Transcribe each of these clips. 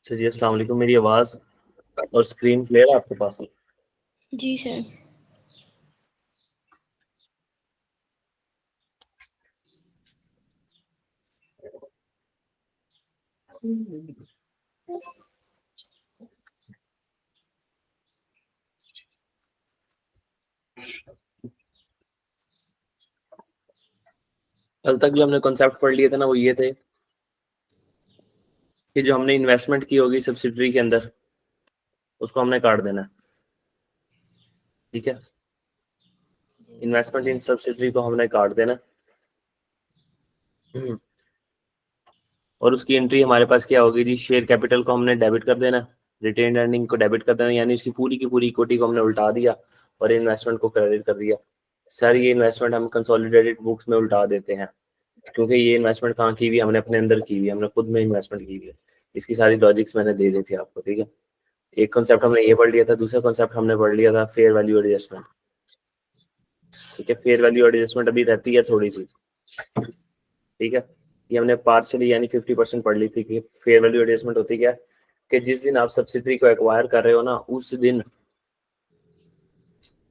अच्छा जी, अस्सलाम वालेकुम। मेरी आवाज़ और स्क्रीन क्लियर है आपके पास? जी सर। कल तक जो हमने कॉन्सेप्ट पढ़ लिए थे ना, वो ये थे कि जो हमने इन्वेस्टमेंट की होगी सब्सिडरी के अंदर, उसको हमने काट देना है। ठीक है, इन्वेस्टमेंट इन सब्सिडरी को हमने काट देना। और उसकी एंट्री हमारे पास क्या होगी जी? शेयर कैपिटल को हमने डेबिट कर देना, रिटेन अर्निंग को डेबिट कर देना, यानी उसकी पूरी की पूरी इक्विटी को हमने उल्टा दिया और इन्वेस्टमेंट को क्रेडिट कर दिया। सर ये इन्वेस्टमेंट हम कंसोलिडेटेड बुक्स में उल्टा देते हैं, क्योंकि ये इन्वेस्टमेंट कहाँ की हुई है? हमने अपने अंदर की हुई है, हमने खुद में इन्वेस्टमेंट की हुई है। इसकी सारी लॉजिक्स मैंने दे दी थी आपको। ठीक है, एक कॉन्सेप्ट हमने ये पढ़ लिया था, दूसरा कॉन्सेप्ट हमने पढ़ लिया था फेयर वैल्यू एडजस्टमेंट। ठीक है, फेयर वैल्यू एडजस्टमेंट अभी रहती है थोड़ी सी। ठीक है, ये हमने पार्शियली यानी 50% पढ़ ली थी कि फेयर वैल्यू एडजस्टमेंट होती क्या, कि जिस दिन आप सब्सिडरी को एक्वायर कर रहे हो ना, उस दिन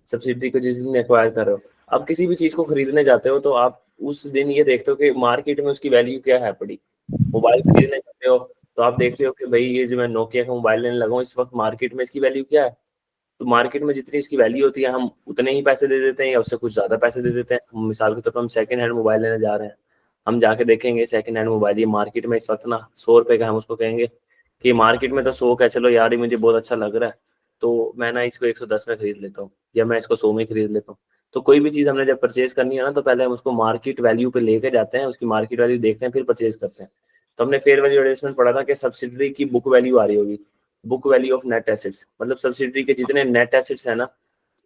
सब्सिडरी को जिस दिन एक्वायर कर रहे हो, आप किसी भी चीज को खरीदने जाते हो तो आप उस दिन ये देखते हो कि मार्केट में उसकी वैल्यू क्या है पड़ी। मोबाइल खरीदने जाते हो तो आप देखते हो कि भाई ये जो मैं नोकिया का मोबाइल लेने लगा हूँ, इस वक्त मार्केट में इसकी वैल्यू क्या है। तो मार्केट में जितनी इसकी वैल्यू होती है, हम उतने ही पैसे दे देते हैं या उससे कुछ ज्यादा पैसे दे देते हैं। मिसाल के तौर पर हम सेकंड हैंड मोबाइल लेने जा रहे हैं, हम जाके देखेंगे सेकंड हैंड मोबाइल ये मार्केट में इस वक्त ना 100 रुपए का, हम उसको कहेंगे कि मार्केट में तो 100 का है, चलो यार ये मुझे बहुत अच्छा लग रहा है, तो मैं ना इसको 110 में खरीद लेता हूँ या मैं इसको 100 में खरीद लेता हूँ। तो कोई भी चीज हमने जब परचेज करनी है ना, तो पहले हम उसको मार्केट वैल्यू पे लेके जाते हैं, उसकी मार्केट वैल्यू देखते हैं, फिर परचेज करते हैं। तो हमने फेयर वैल्यू एडजस्टमेंट पढ़ा था कि सब्सिडरी की बुक वैल्यू आ रही होगी, book value of net assets, मतलब सब्सिडरी के जितने नेट एसेट्स है ना,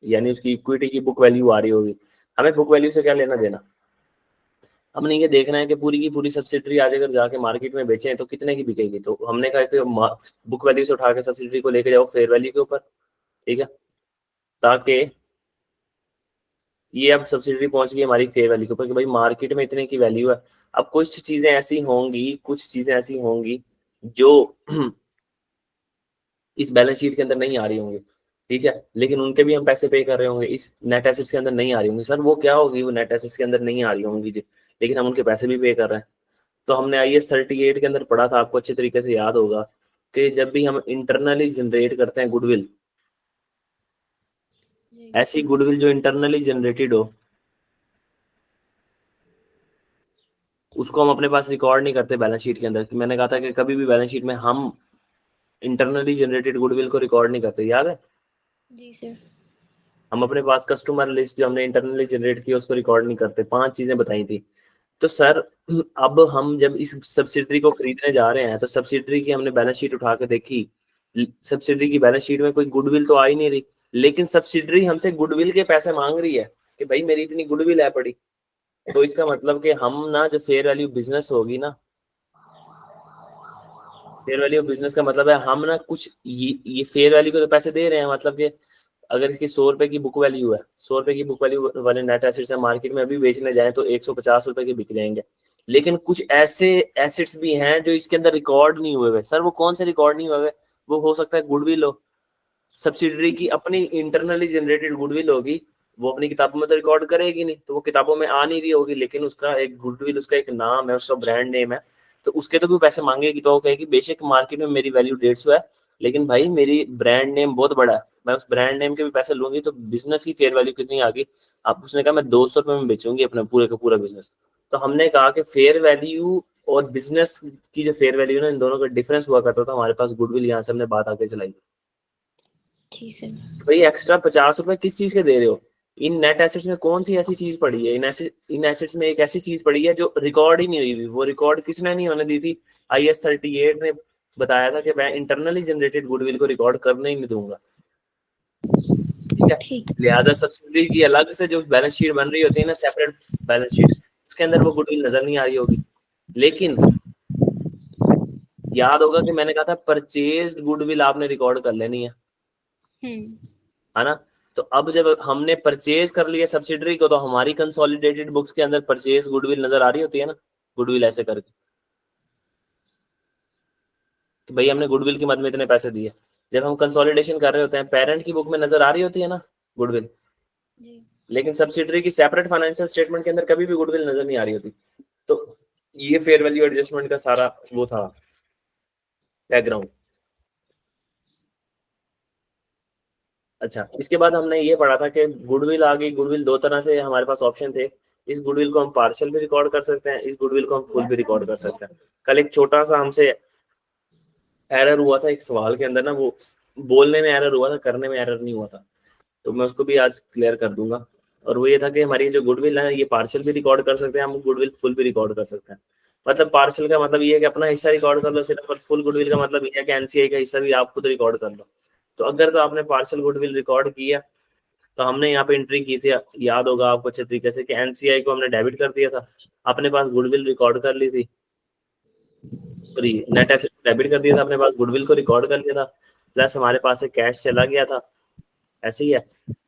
यानी उसकी इक्विटी की बुक वैल्यू आ रही होगी। हमें बुक वैल्यू से क्या लेना देना? हमने ये देखना है कि पूरी की पूरी सब्सिडरी आज अगर जाके मार्केट में बेचें तो कितने की बिकेगी। तो हमने कहा कि बुक वैल्यू से उठा के सब्सिडरी को लेके जाओ फेयर वैल्यू के ऊपर। ठीक है, ताकि ये अब सब्सिडरी पहुंच गई हमारी फेयर वैल्यू के ऊपर कि भाई मार्केट में इतने की वैल्यू है। अब कुछ चीजें ऐसी होंगी, कुछ चीजें ऐसी होंगी जो इस बैलेंस शीट के अंदर नहीं आ रही होंगी। ठीक है, लेकिन उनके भी हम पैसे पे कर रहे होंगे, इस नेट एसेट्स के अंदर नहीं आ रही होंगी। सर वो क्या होगी? वो नेट एसेट्स के अंदर नहीं आ रही होंगी जी, लेकिन हम उनके पैसे भी पे कर रहे हैं। तो हमने IAS 38 के अंदर पढ़ा था, आपको अच्छे तरीके से याद होगा, कि जब भी हम इंटरनली जनरेट करते हैं गुडविल, जी ऐसी गुडविल जो इंटरनली जनरेटेड हो, उसको हम अपने पास रिकॉर्ड नहीं करते बैलेंस शीट के अंदर। मैंने कहा था कि कभी भी बैलेंस शीट में हम इंटरनली जनरेटेड गुडविल को रिकॉर्ड नहीं करते, याद है? जी सर। हम अपने पास कस्टमर लिस्ट जो हमने इंटरनली जनरेट की उसको रिकॉर्ड नहीं करते। 5 चीजें बताई थी। तो सर अब हम जब इस सब्सिडरी को खरीदने जा रहे हैं तो सब्सिडरी की हमने बैलेंस शीट उठा के देखी, सब्सिडरी की बैलेंस शीट में कोई गुडविल तो आ ही नहीं रही, लेकिन सब्सिडरी हमसे गुडविल के पैसे मांग रही है कि भाई मेरी इतनी गुडविल है पड़ी। तो इसका मतलब कि हम ना, जो फेयर वैल्यू बिजनेस होगी ना, फेयर वैल्यू बिजनेस का मतलब है हम ना कुछ ये फेयर वैल्यू को तो पैसे दे रहे हैं, मतलब कि अगर इसकी 100 रुपए की बुक वैल्यू है, 100 रुपए की बुक वैल्यू वाले नेट एसेट्स है, मार्केट में अभी बेचने जाए तो 150 रुपए के बिक जाएंगे। लेकिन कुछ ऐसे एसेट्स भी हैं जो इसके अंदर रिकॉर्ड नहीं हुए हुए। सर वो कौन से रिकॉर्ड नहीं हुए हुए? वो हो सकता है गुडविल हो, सब्सिडरी की अपनी इंटरनली जनरेटेड गुडविल होगी, वो अपनी किताबों में तो रिकॉर्ड करेगी नहीं, तो वो किताबों में आ नहीं रही होगी, लेकिन उसका एक गुडविल, उसका एक नाम है, उसका ब्रांड नेम है, तो उसके तो भी पैसे मांगेगी। तो वो कहेगी बेशक मार्केट में मेरी वैल्यू 150 है, लेकिन भाई मेरी ब्रांड नेम बहुत बड़ा है, मैं उस ब्रांड नेम के भी पैसे लूंगी। तो बिजनेस की फेयर वैल्यू कितनी आ गई? अब उसने कहा मैं 200 रुपए में बेचूंगी अपना पूरे का पूरा बिजनेस। तो हमने कहा कि फेयर वैल्यू और बिजनेस की जो फेयर वैल्यू ना, इन दोनों का डिफरेंस हुआ करता था हमारे पास गुडविल। यहाँ से हमने बात आगे चलाई, ठीक है। भाई एक्स्ट्रा 50 रुपए किस चीज के दे रहे हो? इन नेट एसेट्स में कौन सी ऐसी चीज पड़ी है? इन एसेट्स में एक ऐसी चीज पड़ी है जो रिकॉर्ड ही नहीं हुई हुई। वो रिकॉर्ड किसने नहीं होने दी थी? IAS 38 ने बताया था कि मैं इंटरनली जनरेटेड गुडविल को रिकॉर्ड करने ही नहीं दूंगा। ठीक है, ठीक। लिहाजा सब्सिडरी की अलग से जो बैलेंस शीट बन रही होती है ना, सेपरेट बैलेंस शीट, उसके अंदर वो गुडविल नजर नहीं आ रही होगी। लेकिन याद होगा कि मैंने कहा था परचेज्ड गुडविल आपने रिकॉर्ड कर लेनी है ना? तो अब जब हमने परचेज कर लिया सब्सिडरी को, तो हमारी कंसोलिडेटेड बुक्स के अंदर परचेज गुडविल नजर आ रही होती है ना, गुडविल ऐसे करके। कि भाई हमने गुडविल की मद में इतने पैसे दिए। जब हम कंसोलिडेशन कर रहे होते हैं, पेरेंट की बुक में नजर आ रही होती है ना गुडविल, जी लेकिन सब्सिडरी की सेपरेट फाइनेंशियल स्टेटमेंट के अंदर कभी भी गुडविल नजर नहीं आ रही होती। तो ये फेयर वैल्यू एडजस्टमेंट का सारा वो था बैकग्राउंड। अच्छा, इसके बाद हमने ये पढ़ा था कि गुडविल आ गई। गुडविल दो तरह से हमारे पास ऑप्शन थे। इस गुडविल को हम पार्शियल भी रिकॉर्ड कर सकते हैं, इस गुडविल को हम फुल भी रिकॉर्ड कर सकते हैं। कल एक छोटा सा हमसे एरर हुआ था एक सवाल के अंदर ना, वो बोलने में एरर हुआ था, करने में एरर नहीं हुआ था, तो मैं उसको भी आज क्लियर कर दूंगा। और वो ये था कि हमारी जो गुडविल है ये पार्शियल भी रिकॉर्ड कर सकते हैं हम, गुडविल फुल भी रिकॉर्ड कर सकते हैं। मतलब पार्शियल का मतलब ये है कि अपना हिस्सा रिकॉर्ड कर लो सिर्फ, और फुल गुडविल का मतलब ये है कि एनसीआई का हिस्सा भी आप खुद रिकॉर्ड कर लो। तो अगर तो आपने पार्शियल गुडविल रिकॉर्ड किया, तो हमने यहाँ पे एंट्री की थी, याद होगा आपको अच्छे तरीके से, कि एनसीआई को हमने डेबिट कर दिया था, अपने पास गुडविल रिकॉर्ड कर ली थी, सॉरी नेट एसेट डेबिट कर दिया था, अपने पास गुडविल को रिकॉर्ड कर लिया था, प्लस हमारे पास से कैश चला गया था, ऐसे ही है।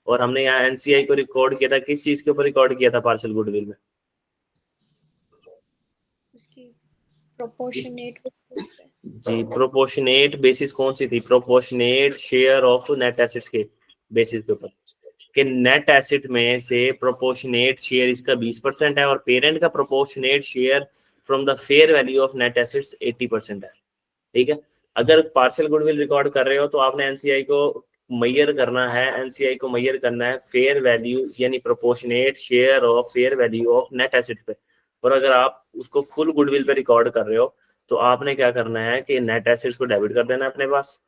और हमने यहाँ एनसीआई को रिकॉर्ड किया था, किस चीज के ऊपर रिकॉर्ड किया था पार्शियल गुडविल में? उसकी प्रोपोर्शनेट बेसिस पे। जी, प्रोपोर्शनेट बेसिस कौन सी थी? Proportionate share of net assets के बेसिस के ऊपर, कि नेट एसेट में से प्रोपोर्शनेट शेयर इसका 20% है, और पेरेंट का proportionate share from the fair value of net assets 80% है। ठीक है। अगर पार्शियल गुडविल रिकॉर्ड कर रहे हो तो आपने एनसीआई को मैयर करना है, एनसीआई को मैयर करना है फेयर वैल्यू यानी proportionate share of fair value of net asset पे। और अगर आप उसको फुल गुडविल पे रिकॉर्ड कर रहे हो, तो आपने क्या करना है कि नेट एसेट्स को डेबिट कर देना है अपने पास।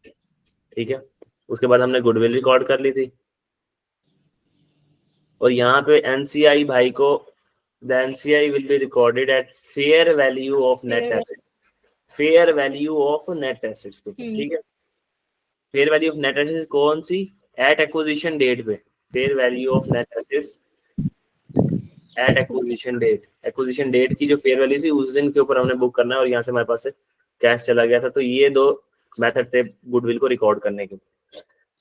ठीक है। उसके बाद हमने गुडविल रिकॉर्ड कर ली थी, और यहाँ पे एनसीआई भाई को the NCI will be recorded at fair value of net fair asset, fair value of net assets के ऊपर। ठीक है। Fair value of net assets कौन सी? एट एक्विजिशन डेट पे। Fair value of net assets at acquisition date, acquisition date की जो fair value थी उस दिन के ऊपर हमने बुक करना है, और यहाँ से हमारे पास से कैश चला गया था। तो ये दो मेथड थे गुडविल को रिकॉर्ड करने के।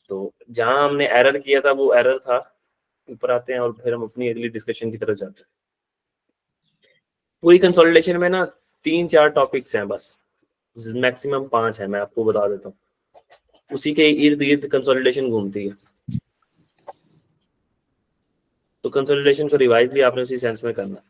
तो जहां हमने एरर किया था वो एरर था, ऊपर आते हैं और फिर हम अपनी अगली डिस्कशन की तरफ जाते हैं। पूरी कंसोलिडेशन में ना 3-4 टॉपिक्स हैं बस, मैक्सिमम 5 है, मैं आपको बता देता हूँ। उसी के इर्द गिर्द कंसोलिडेशन घूमती है। तो कंसोलिडेशन को रिवाइज भी आपने उसी सेंस में करना।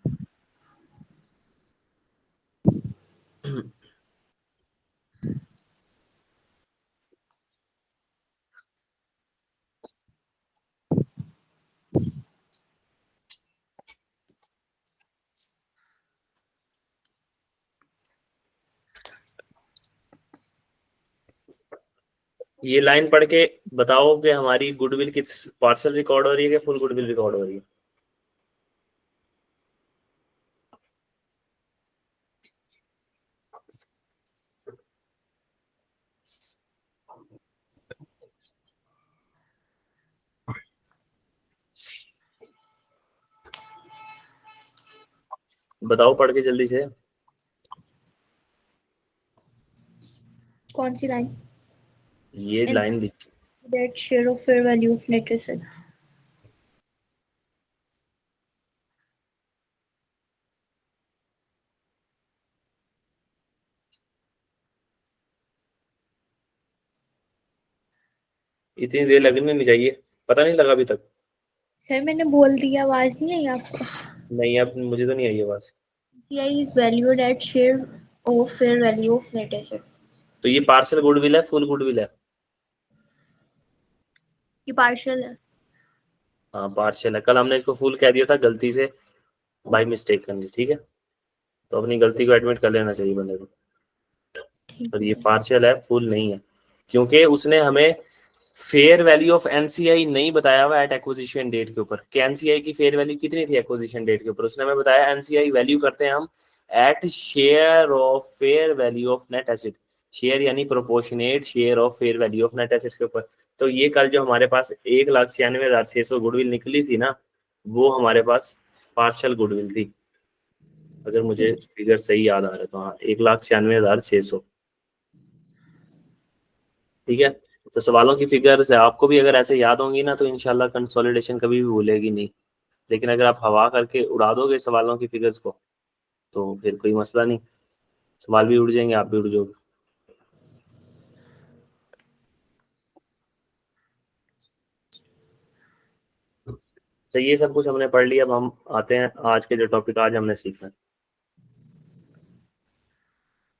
ये लाइन पढ़ के बताओ कि हमारी गुडविल किस पार्शियल रिकॉर्ड हो रही है कि फुल गुडविल रिकॉर्ड हो रही है? बताओ पढ़ के जल्दी से। कौन सी लाइन? ये line the that share of fair value of net assets. इतनी देर लगनी नहीं चाहिए, पता नहीं लगा अभी तक। सर मैंने बोल दिया, आवाज नहीं आई आपको? नहीं, अब मुझे तो नहीं आई आवाज। NCI is valued at share of fair value of net assets. तो ये पार्शियल गुडविल है फुल गुडविल है? ये पार्शियल है। हाँ पार्शियल है। कल हमने इसको फुल कह दिया था गलती से, बाय मिस्टेक करनी। ठीक है। तो अपनी गलती को एडमिट कर लेना चाहिए बंदे को। ठीक और है ये सर। पार्शियल है, फुल नहीं है, क्योंकि उसने हमें फेयर वैल्यू ऑफ एनसीआई नहीं बताया हुआ एट एक्विजिशन डेट के ऊपर, कि एनसीआई की फेयर वैल्यू कितनी थी एक्विजिशन डेट के ऊपर। उसने हमें बताया एनसीआई वैल्यू करते हैं हम at share of fair value of net asset, share यानी proportionate share of fair value of net assets के ऊपर। तो ये कल जो हमारे पास 1,96,600 गुडविल निकली थी ना, वो हमारे पास पार्शियल गुडविल थी, अगर मुझे ठीक। फिगर सही याद आ रहा है तो। हाँ 1,96,600। ठीक है। तो सवालों की फिगर्स है, आपको भी अगर ऐसे याद होंगी ना तो इंशाल्लाह कंसोलिडेशन कभी भी भूलेगी नहीं। लेकिन अगर आप हवा करके उड़ा दोगे सवालों की फिगर्स को, तो फिर कोई मसला नहीं। संभाल भी उड़ जाएंगे, आप भी उड़ जाओगे। तो ये सब कुछ हमने पढ़ लिया। अब हम आते हैं आज के जो टॉपिक आज हमने सीखना है।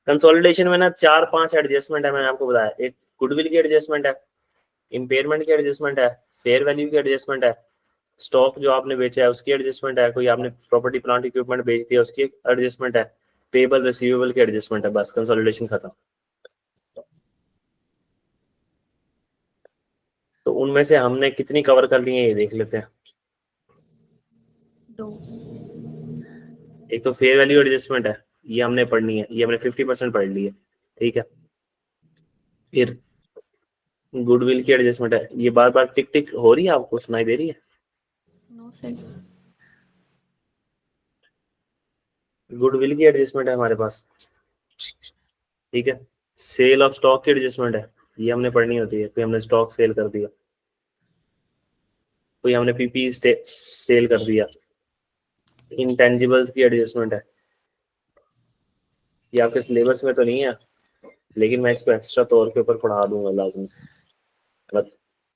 कंसोलिडेशन में ना 4-5 एडजस्टमेंट है, मैंने आपको बताया। एक गुडविल की एडजस्टमेंट है, इम्पेयरमेंट की एडजस्टमेंट है, फेयर वैल्यू की एडजस्टमेंट है, स्टॉक जो आपने बेचा है उसकी एडजस्टमेंट है, कोई आपने प्रॉपर्टी प्लांट इक्विपमेंट बेच दिया उसकी एडजस्टमेंट है, पेबल रिसीवेबल की एडजस्टमेंट है। बस कंसोलिडेशन खत्म। तो उनमें से हमने कितनी कवर कर ली है ये देख लेते हैं। 2। एक तो फेयर वैल्यू एडजस्टमेंट है, ये हमने पढ़नी है, ये हमने 50% पढ़ ली है, ठीक है। फिर गुडविल की एडजस्टमेंट है, ये बार बार टिक टिक हो रही है, आपको सुनाई दे रही है? No sir. गुडविल की एडजस्टमेंट है हमारे पास, ठीक है। सेल ऑफ स्टॉक की एडजस्टमेंट है, ये हमने पढ़नी होती है। कोई हमने स्टॉक सेल कर दिया, कोई हमने पीपी सेल कर दिया। इंटेंजिबल्स की एडजस्टमेंट है, ये आपके सिलेबस में तो नहीं है, लेकिन मैं इसको एक्स्ट्रा तौर के ऊपर पढ़ा दूंगा लाजमी।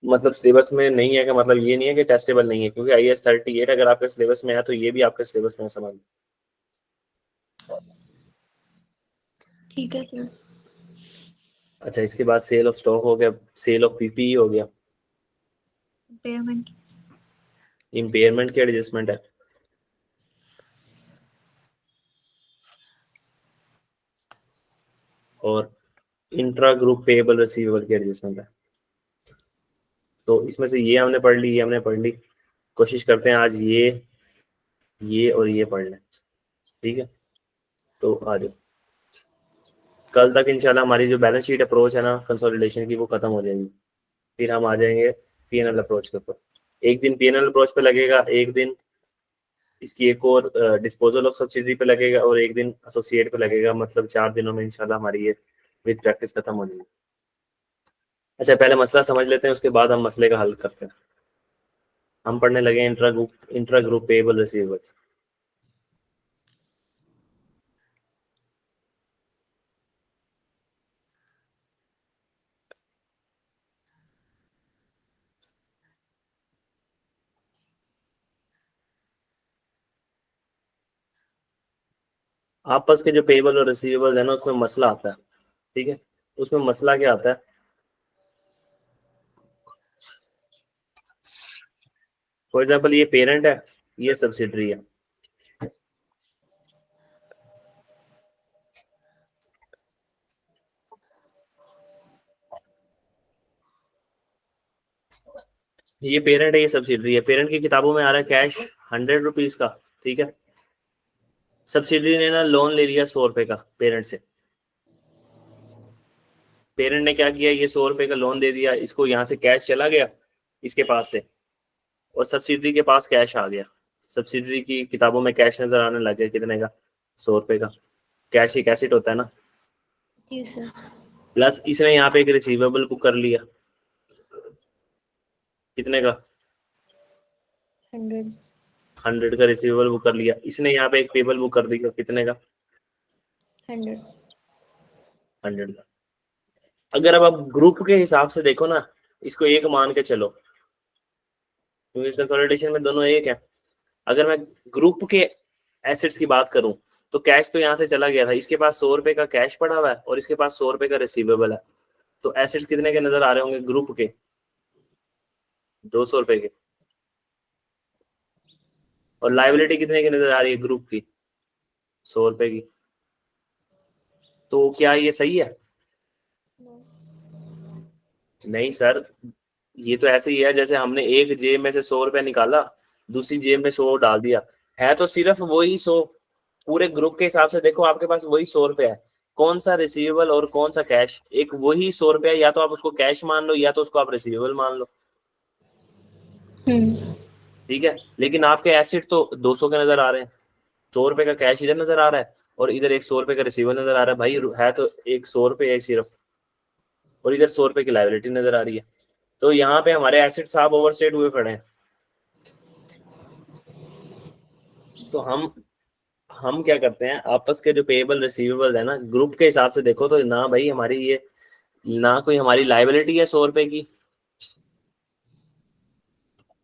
मतलब सिलेबस में नहीं है का मतलब ये नहीं है कि टेस्टेबल नहीं है, क्योंकि IAS 38 अगर आपके सिलेबस में है तो ये भी आपके सिलेबस में है, समझ। ठीक है सर। अच्छा, इसके बाद सेल ऑफ स्टॉक हो गया, सेल ऑफ पीपीई हो गया, पेमेंट। इम्पेयरमेंट की एडजस्टमेंट है, और इंट्रा ग्रुप पेएबल रिसीवेबल की एडजस्टमेंट है। तो इसमें से ये हमने पढ़ ली, ये हमने पढ़ ली। कोशिश करते हैं आज ये और ये पढ़ लें, ठीक है। तो आ जाओ, कल तक इंशाल्लाह हमारी जो बैलेंस शीट अप्रोच है ना कंसोलिडेशन की, वो खत्म हो जाएगी। फिर हम आ जाएंगे पीएनएल अप्रोच के ऊपर। एक दिन पीएनएल अप्रोच पे लगेगा, एक दिन इसकी एक और डिस्पोजल ऑफ सब्सिडी पे लगेगा, और एक दिन एसोसिएट पे लगेगा। मतलब 4 दिनों में इंशाल्लाह हमारी ये विद प्रैक्टिस खत्म हो जाएगी। अच्छा, पहले मसला समझ लेते हैं, उसके बाद हम मसले का हल करते हैं। हम पढ़ने लगे इंट्रा ग्रुप पेएबल रिसीवेबल्स। आपस के जो पेएबल और रिसीवेबल है ना, उसमें मसला आता है, ठीक है। उसमें मसला क्या आता है? फॉर एग्जाम्पल ये पेरेंट है, ये सब्सिडरी है। ये पेरेंट है, ये सब्सिडरी है। पेरेंट की किताबों में आ रहा है कैश 100 रुपीज का, ठीक है। सब्सिडरी ने ना लोन ले लिया 100 रुपए का पेरेंट से। पेरेंट ने क्या किया, ये 100 रुपए का लोन दे दिया, इसको यहाँ से कैश चला गया इसके पास से, और सब्सिडरी के पास कैश आ गया। सब्सिडरी की किताबों में कैश नजर आने लग गया, कितने का? 100 रुपए का। कैश एक एसेट होता है ना। जी सर। प्लस इसने यहाँ पे एक रिसीवेबल बुक कर लिया, कितने का? 100। 100 का रिसीवेबल बुक कर लिया। इसने यहाँ पे एक पेबल बुक कर दिया, कितने का? 100। 100 का। अगर अब आप ग्रुप के हिसाब से देखो ना, इसको एक मान के चलो, क्योंकि कंसोलिडेशन में दोनों एक है। अगर मैं ग्रुप के एसेट्स की बात करूं, तो कैश तो यहाँ से चला गया था, इसके पास 100 रुपए का कैश पड़ा हुआ है, और इसके पास 100 रुपए का रिसीवेबल है। तो एसेट्स कितने के नजर आ रहे होंगे ग्रुप के? 200 रुपए के। और लाइबिलिटी कितने की नजर आ रही है ग्रुप की? 100 रुपए की। तो क्या ये सही है? नहीं सर, ये तो ऐसे ही है जैसे हमने एक जेब में से 100 रुपए निकाला, दूसरी जेब में 100 डाल दिया। है तो सिर्फ वही 100। पूरे ग्रुप के हिसाब से देखो, आपके पास वही 100 रुपए है। कौन सा रिसीवेबल और कौन सा कैश? एक वही 100 रुपए, या तो आप उसको कैश मान लो, या तो उसको आप रिसीवेबल मान लो, ठीक है। लेकिन आपके एसेट तो 200 के नजर आ रहे हैं। 100 रुपए का कैश इधर नजर आ रहा है, और इधर एक 100 रुपए का रिसीवेबल नजर आ रहा है। भाई है तो एक 100 रुपए है सिर्फ, और इधर 100 रुपए की लाइबिलिटी नजर आ रही है। तो यहाँ पे हमारे एसेट साहब ओवरस्टेट हुए पड़े हैं। तो हम क्या करते हैं, आपस के जो पेएबल रिसीवेबल है ना, ग्रुप के हिसाब से देखो तो ना भाई हमारी ये, ना कोई हमारी लाइबिलिटी है 100 रुपए की,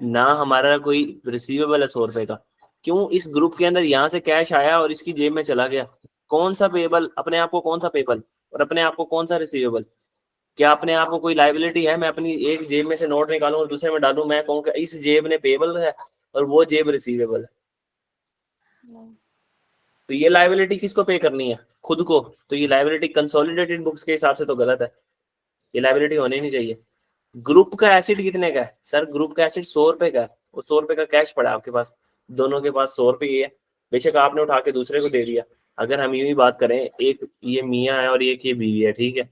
ना हमारा कोई रिसीवेबल है 100 रुपए का। क्यों? इस ग्रुप के अंदर यहाँ से कैश आया और इसकी जेब में चला गया। कौन सा पेएबल अपने आप को, कौन सा पेएबल और अपने आप को कौन सा रिसीवेबल? क्या अपने आप को कोई लाइबिलिटी है? मैं अपनी एक जेब में से नोट निकालूं और दूसरे में डालूं, मैं कहूँ कि इस जेब ने पेएबल है और वो जेब रिसीवेबल है, तो ये लाइबिलिटी किसको पे करनी है? खुद को। तो ये लाइबिलिटी कंसोलिडेटेड बुक्स के हिसाब से तो गलत है, ये लाइबिलिटी होनी नहीं चाहिए। ग्रुप का एसिड कितने का है सर? ग्रुप का एसिड 100 रुपए का है, वो 100 रुपए का कैश पड़ा है आपके पास, दोनों के पास 100 रुपए ही है, बेशक आपने उठा के दूसरे को दे दिया। अगर हम यूं ही बात करें, एक ये मियाँ है और एक ये बीवी है, ठीक है,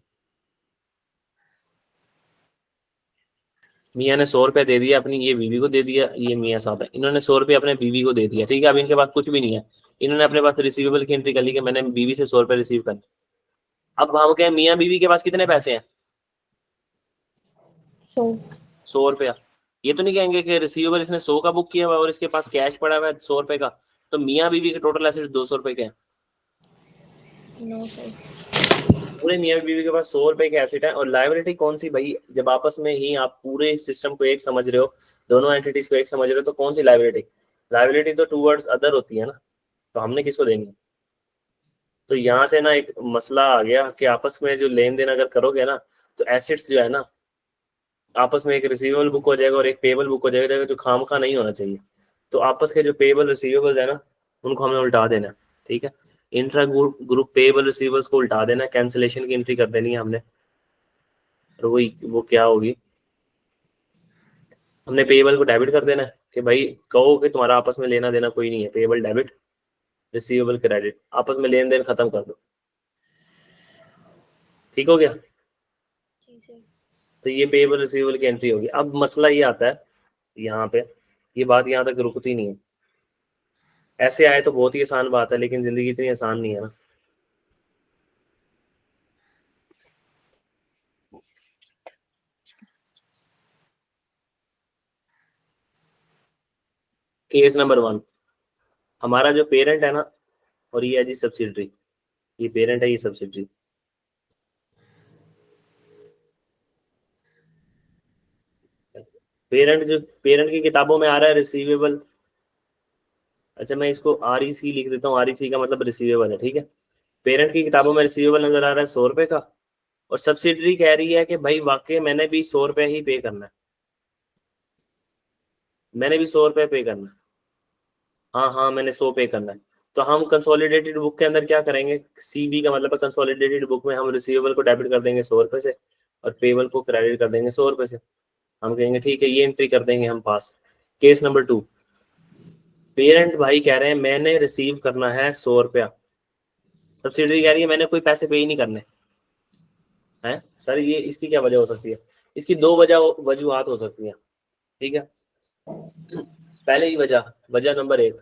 मियाँ ने 100 रुपए दे दिया अपनी, ये बीवी को दे दिया, ये मियाँ साहब है, इन्होंने 100 रुपए अपने बीवी को दे दिया, ठीक है। अब इनके पास कुछ भी नहीं है, इन्होंने अपने पास रिसीवेबल की एंट्री कर ली कि मैंने बीवी से 100 रुपए रिसीव करने। अब हम कहें मियाँ बीवी के पास कितने पैसे हैं? 100। 100 रुपया। ये तो नहीं कहेंगे कि रिसीवेबल इसने 100 का बुक किया हुआ और इसके पास कैश पड़ा हुआ है 100 रुपए का, तो मियाँ बीवी के टोटल एसेट्स 200 रुपए के हैं। No sir. पूरे मियाँ बीवी के पास 100 रुपए के एसेट है, और लाइबिलिटी कौन सी भाई? जब आपस में ही आप पूरे सिस्टम को एक समझ रहे हो, दोनों एंटिटीज को एक समझ रहे हो, तो कौन सी लाइबिलिटी? लाइबिलिटी तो टूवर्ड्स अदर होती है ना, तो हमने किसको देनी? तो यहाँ से ना एक मसला आ गया कि आपस में जो लेन देन अगर करोगे ना, तो एसेट्स जो है ना, आपस में एक रिसीवेबल बुक हो जाएगा और एक पेबल बुक हो जाएगा, जो खामखा नहीं होना चाहिए। तो आपस के जो पेबल रिसीवेबल है ना, उनको हमें उल्टा देना है, ठीक है। इंट्रा ग्रुप पेबल रिसीवेबल्स को उल्टा देना है, कैंसिलेशन की एंट्री कर देनी है हमने, और वही वो क्या होगी, हमने पेबल को डेबिट कर देना है कि भाई कहो कि तुम्हारा आपस में लेना देना कोई नहीं है, पेबल डेबिट, रिसीवेबल क्रेडिट, आपस में लेन देन खत्म कर दो। ठीक हो गया? जी सर। तो ये पेबल रिसीवेबल की एंट्री होगी। अब मसला ये आता है यहाँ पे, ये बात यहाँ तक रुकती नहीं है, ऐसे आए तो बहुत ही आसान बात है, लेकिन जिंदगी इतनी आसान नहीं है ना। केस नंबर 1, हमारा जो पेरेंट है ना, और ये है जी सब्सिडरी, ये पेरेंट है, ये सब्सिडरी। पेरेंट जो, पेरेंट की किताबों में आ रहा है रिसीवेबल, अच्छा मैं इसको REC लिख देता हूँ, REC का मतलब रिसीवेबल है, ठीक है। पेरेंट की किताबों में रिसीवेबल नजर आ रहा है 100 रुपए का, और सब्सिडरी कह रही है कि भाई वाकई मैंने भी 100 रुपए ही पे करना है, मैंने भी 100 रुपए पे करना है, हाँ हाँ मैंने 100 पे करना है। तो हम कंसोलिडेटेड बुक के अंदर क्या करेंगे, CB का मतलब है कंसोलिडेटेड बुक में हम रिसीवेबल को डेबिट कर देंगे 100 रुपए से, और पेबल को क्रेडिट कर देंगे 100 रुपए से। हम कहेंगे ठीक है, ये एंट्री कर देंगे हम पास। केस नंबर 2, पेरेंट भाई कह रहे हैं मैंने रिसीव करना है 100 रुपया, सब्सिडरी कह रही है मैंने कोई पैसे पे ही नहीं करने हैं। सर ये इसकी क्या वजह हो सकती है? इसकी दो वजूहत हो सकती है, ठीक है। पहले ही वजह नंबर 1,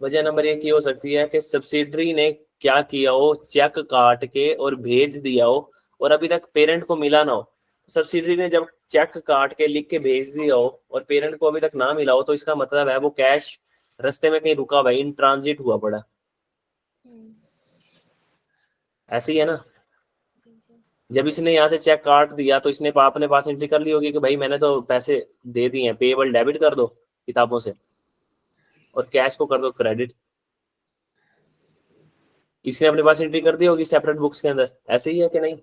वजह नंबर 1 ये हो सकती है कि सब्सिडरी ने क्या किया हो, चेक काट के और भेज दिया हो, और अभी तक पेरेंट को मिला ना हो। सब्सिडरी ने जब चेक काट के लिख के भेज दिया हो और पेरेंट को अभी तक ना मिला हो, तो इसका मतलब है वो कैश रास्ते में कहीं रुका हुआ है, इन ट्रांजिट हुआ पड़ा। ऐसे ही है ना। जब इसने यहाँ से चेक काट दिया तो इसने अपने पास एंट्री कर ली होगी कि भाई मैंने तो पैसे दे दिए हैं, पेएबल डेबिट कर दो किताबों से, और कैश को कर दो क्रेडिट। इसने अपने पास एंट्री कर दी होगी सेपरेट बुक्स के अंदर, ऐसे ही है कि नहीं?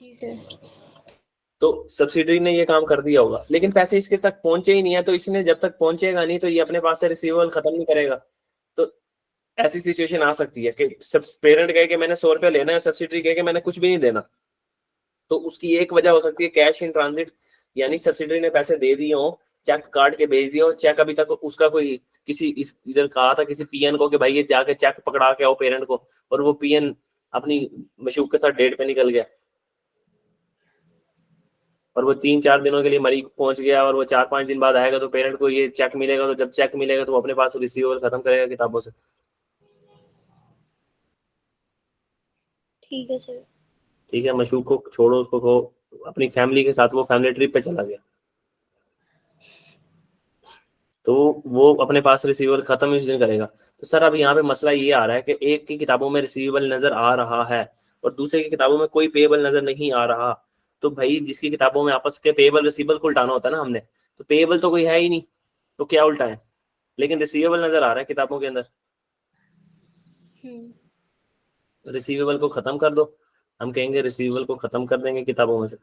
जी सर। तो सब्सिडरी ने ये काम कर दिया होगा, लेकिन पैसे इसके तक पहुंचे ही नहीं है, तो इसने जब तक पहुंचेगा नहीं तो ये अपने पास से रिसीवेबल खत्म नहीं करेगा। तो ऐसी सिचुएशन आ सकती है कि सब पेरेंट कहे कि मैंने 100 रुपया लेना है, सब्सिडरी कहे कि मैंने कुछ भी नहीं देना। तो उसकी एक वजह हो सकती है कैश इन ट्रांजिट, यानी सब्सिडरी ने पैसे दे दिए हो, चेक काट के भेज दिया हो, चेक अभी तक उसका कोई किसी इधर कहा था किसी PN को कि भाई ये जाके चेक पकड़ा के आओ पेरेंट को, और वो PN अपनी मशूक के साथ डेट पे निकल गया, और वो 3-4 दिनों के लिए मरीज पहुंच गया, और वो 4-5 दिन बाद आएगा तो पेरेंट को ये चेक मिलेगा, तो जब चेक मिलेगा तो वो अपने पास रिसीवेबल खत्म करेगा किताबों से। ठीक है सर। ठीक है, मशूक को छोड़ो, उसको को अपनी फैमिली के साथ वो फैमिली ट्रिप पे चला गया, तो वो अपने पास रिसीवेबल खत्म इस दिन करेगा। तो सर अब यहाँ पे मसला ये आ रहा है कि एक की किताबों में रिसीवेबल नजर आ रहा है और दूसरे की किताबों में कोई पेएबल नजर नहीं आ रहा। तो भाई जिसकी किताबों में आपस के पेएबल रिसीवेबल को उल्टाना होता है ना हमने, तो पेएबल तो कोई है ही नहीं, तो क्या उल्टा है, लेकिन रिसीवेबल नजर आ रहा है किताबों के अंदर। रिसीवेबल को खत्म कर दो, हम कहेंगे रिसीवेबल को खत्म कर देंगे किताबों में से,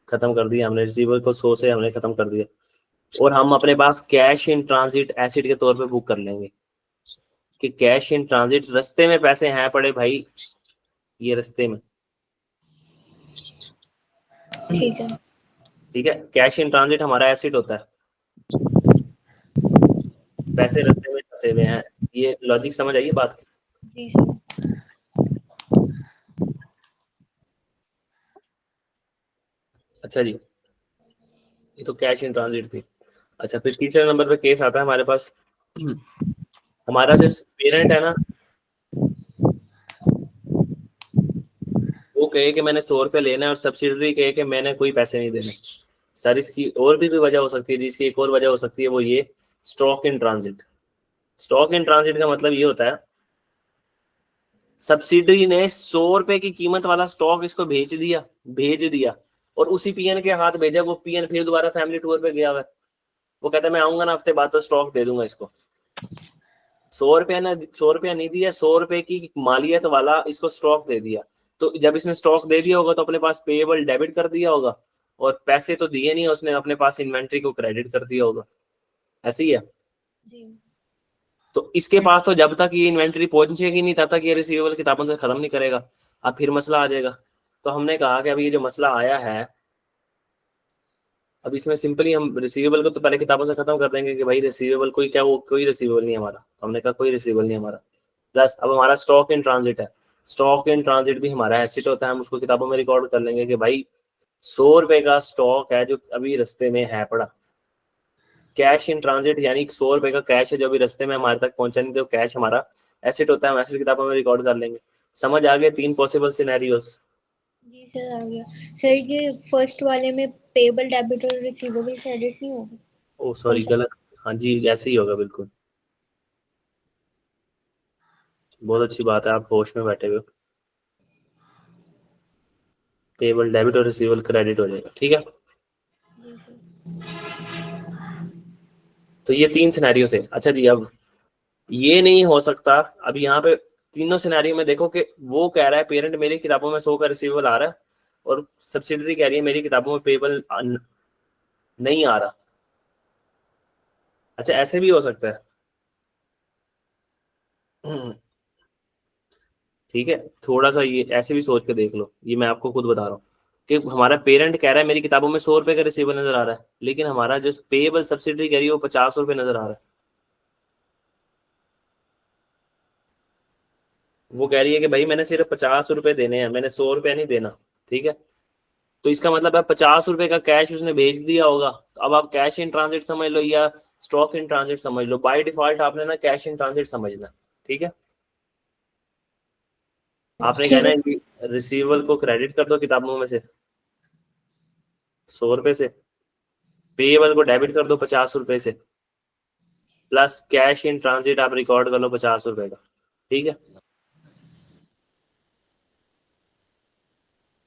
खत्म कर दिया हमने रिसीवेबल को, 100 से हमने खत्म कर दिया, और हम अपने पास कैश इन ट्रांजिट एसिड के तौर पे बुक कर लेंगे कि कैश इन ट्रांजिट, रस्ते में पैसे हैं पड़े भाई, ये रस्ते में, ठीक है। ठीक है, कैश इन ट्रांजिट हमारा एसिड होता है, पैसे रस्ते में फंसे हुए हैं। ये लॉजिक समझ आई बात की? जी सर। अच्छा जी, ये तो कैश इन ट्रांजिट थी। अच्छा, फिर तीसरे नंबर पे केस आता है हमारे पास, हमारा जो पेरेंट है ना, वो कहे कि मैंने 100 रुपये लेना है और सब्सिडरी कहे कि मैंने कोई पैसे नहीं देने। सर इसकी और भी कोई वजह हो सकती है, जिसकी एक और वजह हो सकती है, वो ये stock in transit. Stock in transit का मतलब ये होता है, सब्सिडरी ने 100 रुपए की कीमत वाला स्टॉक इसको भेज दिया और उसी पीएन के हाथ भेजा, वो पीएन फिर दोबारा फैमिली टूर पे गया हुआ है, वो कहता है मैं आऊंगा ना हफ्ते बाद तो स्टॉक दे दूंगा इसको। 100 रुपया ना, 100 रुपया नहीं दिया, 100 रुपए की मालियत वाला इसको स्टॉक दे दिया। तो जब इसने स्टॉक दे दिया होगा तो अपने पास पेएबल डेबिट कर दिया होगा, और पैसे तो दिए नहीं, उसने अपने पास इन्वेंट्री को क्रेडिट कर दिया होगा, ऐसे ही है। जी। तो इसके पास तो जब तक ये इन्वेंट्री पहुंचेगी नहीं तब तक ये रिसीवेबल किताबों से खत्म नहीं करेगा, अब फिर मसला आ जाएगा। तो हमने कहा कि अभी ये जो मसला आया है, अब इसमें सिंपली हम रिसीवेबल को तो पहले किताबों से खत्म कर देंगे कि भाई रिसीवेबल कोई क्या, वो कोई रिसीवेबल नहीं हमारा, तो हमने कहा कोई रिसीवेबल नहीं हमारा। प्लस अब हमारा स्टॉक इन ट्रांजिट है, स्टॉक इन ट्रांजिट भी हमारा एसेट होता है, हम उसको किताबों में रिकॉर्ड कर लेंगे कि भाई 100 रुपए का स्टॉक है जो अभी रस्ते में है पड़ा। कैश इन ट्रांजिट यानी 100 रुपए का कैश है जो अभी रस्ते में हमारे तक पहुंचा नहीं, तो कैश हमारा एसेट होता है, हम एसेट किताबों में रिकॉर्ड कर लेंगे। समझ आ गए 3 पॉसिबल सिनेरियोस? जी सर, आ गया। सर ये फर्स्ट वाले में पेबल डेबिट और रिसीवेबल क्रेडिट नहीं होगा? ओ हो सॉरी, गलत। हाँ जी, ऐसे ही होगा बिल्कुल, बहुत अच्छी बात है, आप होश में बैठे हुए हो। पेबल डेबिट और रिसीवेबल क्रेडिट हो जाएगा, ठीक है। जी सर। तो ये 3 सिनेरियो थे। अच्छा जी, अब ये नहीं हो सकता, अब यहाँ पे तीनों सिनेरियो में देखो कि वो कह रहा है पेरेंट मेरी किताबों में 100 का रिसीवेबल आ रहा है और सब्सिडरी कह रही है मेरी किताबों में पेबल नहीं आ रहा। अच्छा, ऐसे भी हो सकता है। ठीक है, थोड़ा सा ये ऐसे भी सोच के देख लो, ये मैं आपको खुद बता रहा हूँ कि हमारा पेरेंट कह रहा है मेरी किताबों में 100 रुपए का रिसीवेबल नजर आ रहा है, लेकिन हमारा जो पेएबल सब्सिडरी कह रही है वो 50 रुपए नजर आ रहा है। वो कह रही है कि भाई मैंने सिर्फ 50 रुपए देने हैं, मैंने 100 रुपया नहीं देना, ठीक है। तो इसका मतलब है 50 रुपए का कैश उसने भेज दिया होगा। तो अब आप कैश इन ट्रांजिट समझ लो या स्टॉक इन ट्रांजिट समझ लो, बाय डिफॉल्ट आपने ना कैश इन ट्रांजिट समझना, ठीक है। आपने ठीक कहना है। है कि रिसीवेबल को क्रेडिट कर दो किताबों में से 100 रुपए से, पेएबल को डेबिट कर दो 50 रुपए से, प्लस कैश इन ट्रांजिट आप रिकॉर्ड कर लो 50 रुपए का, ठीक है।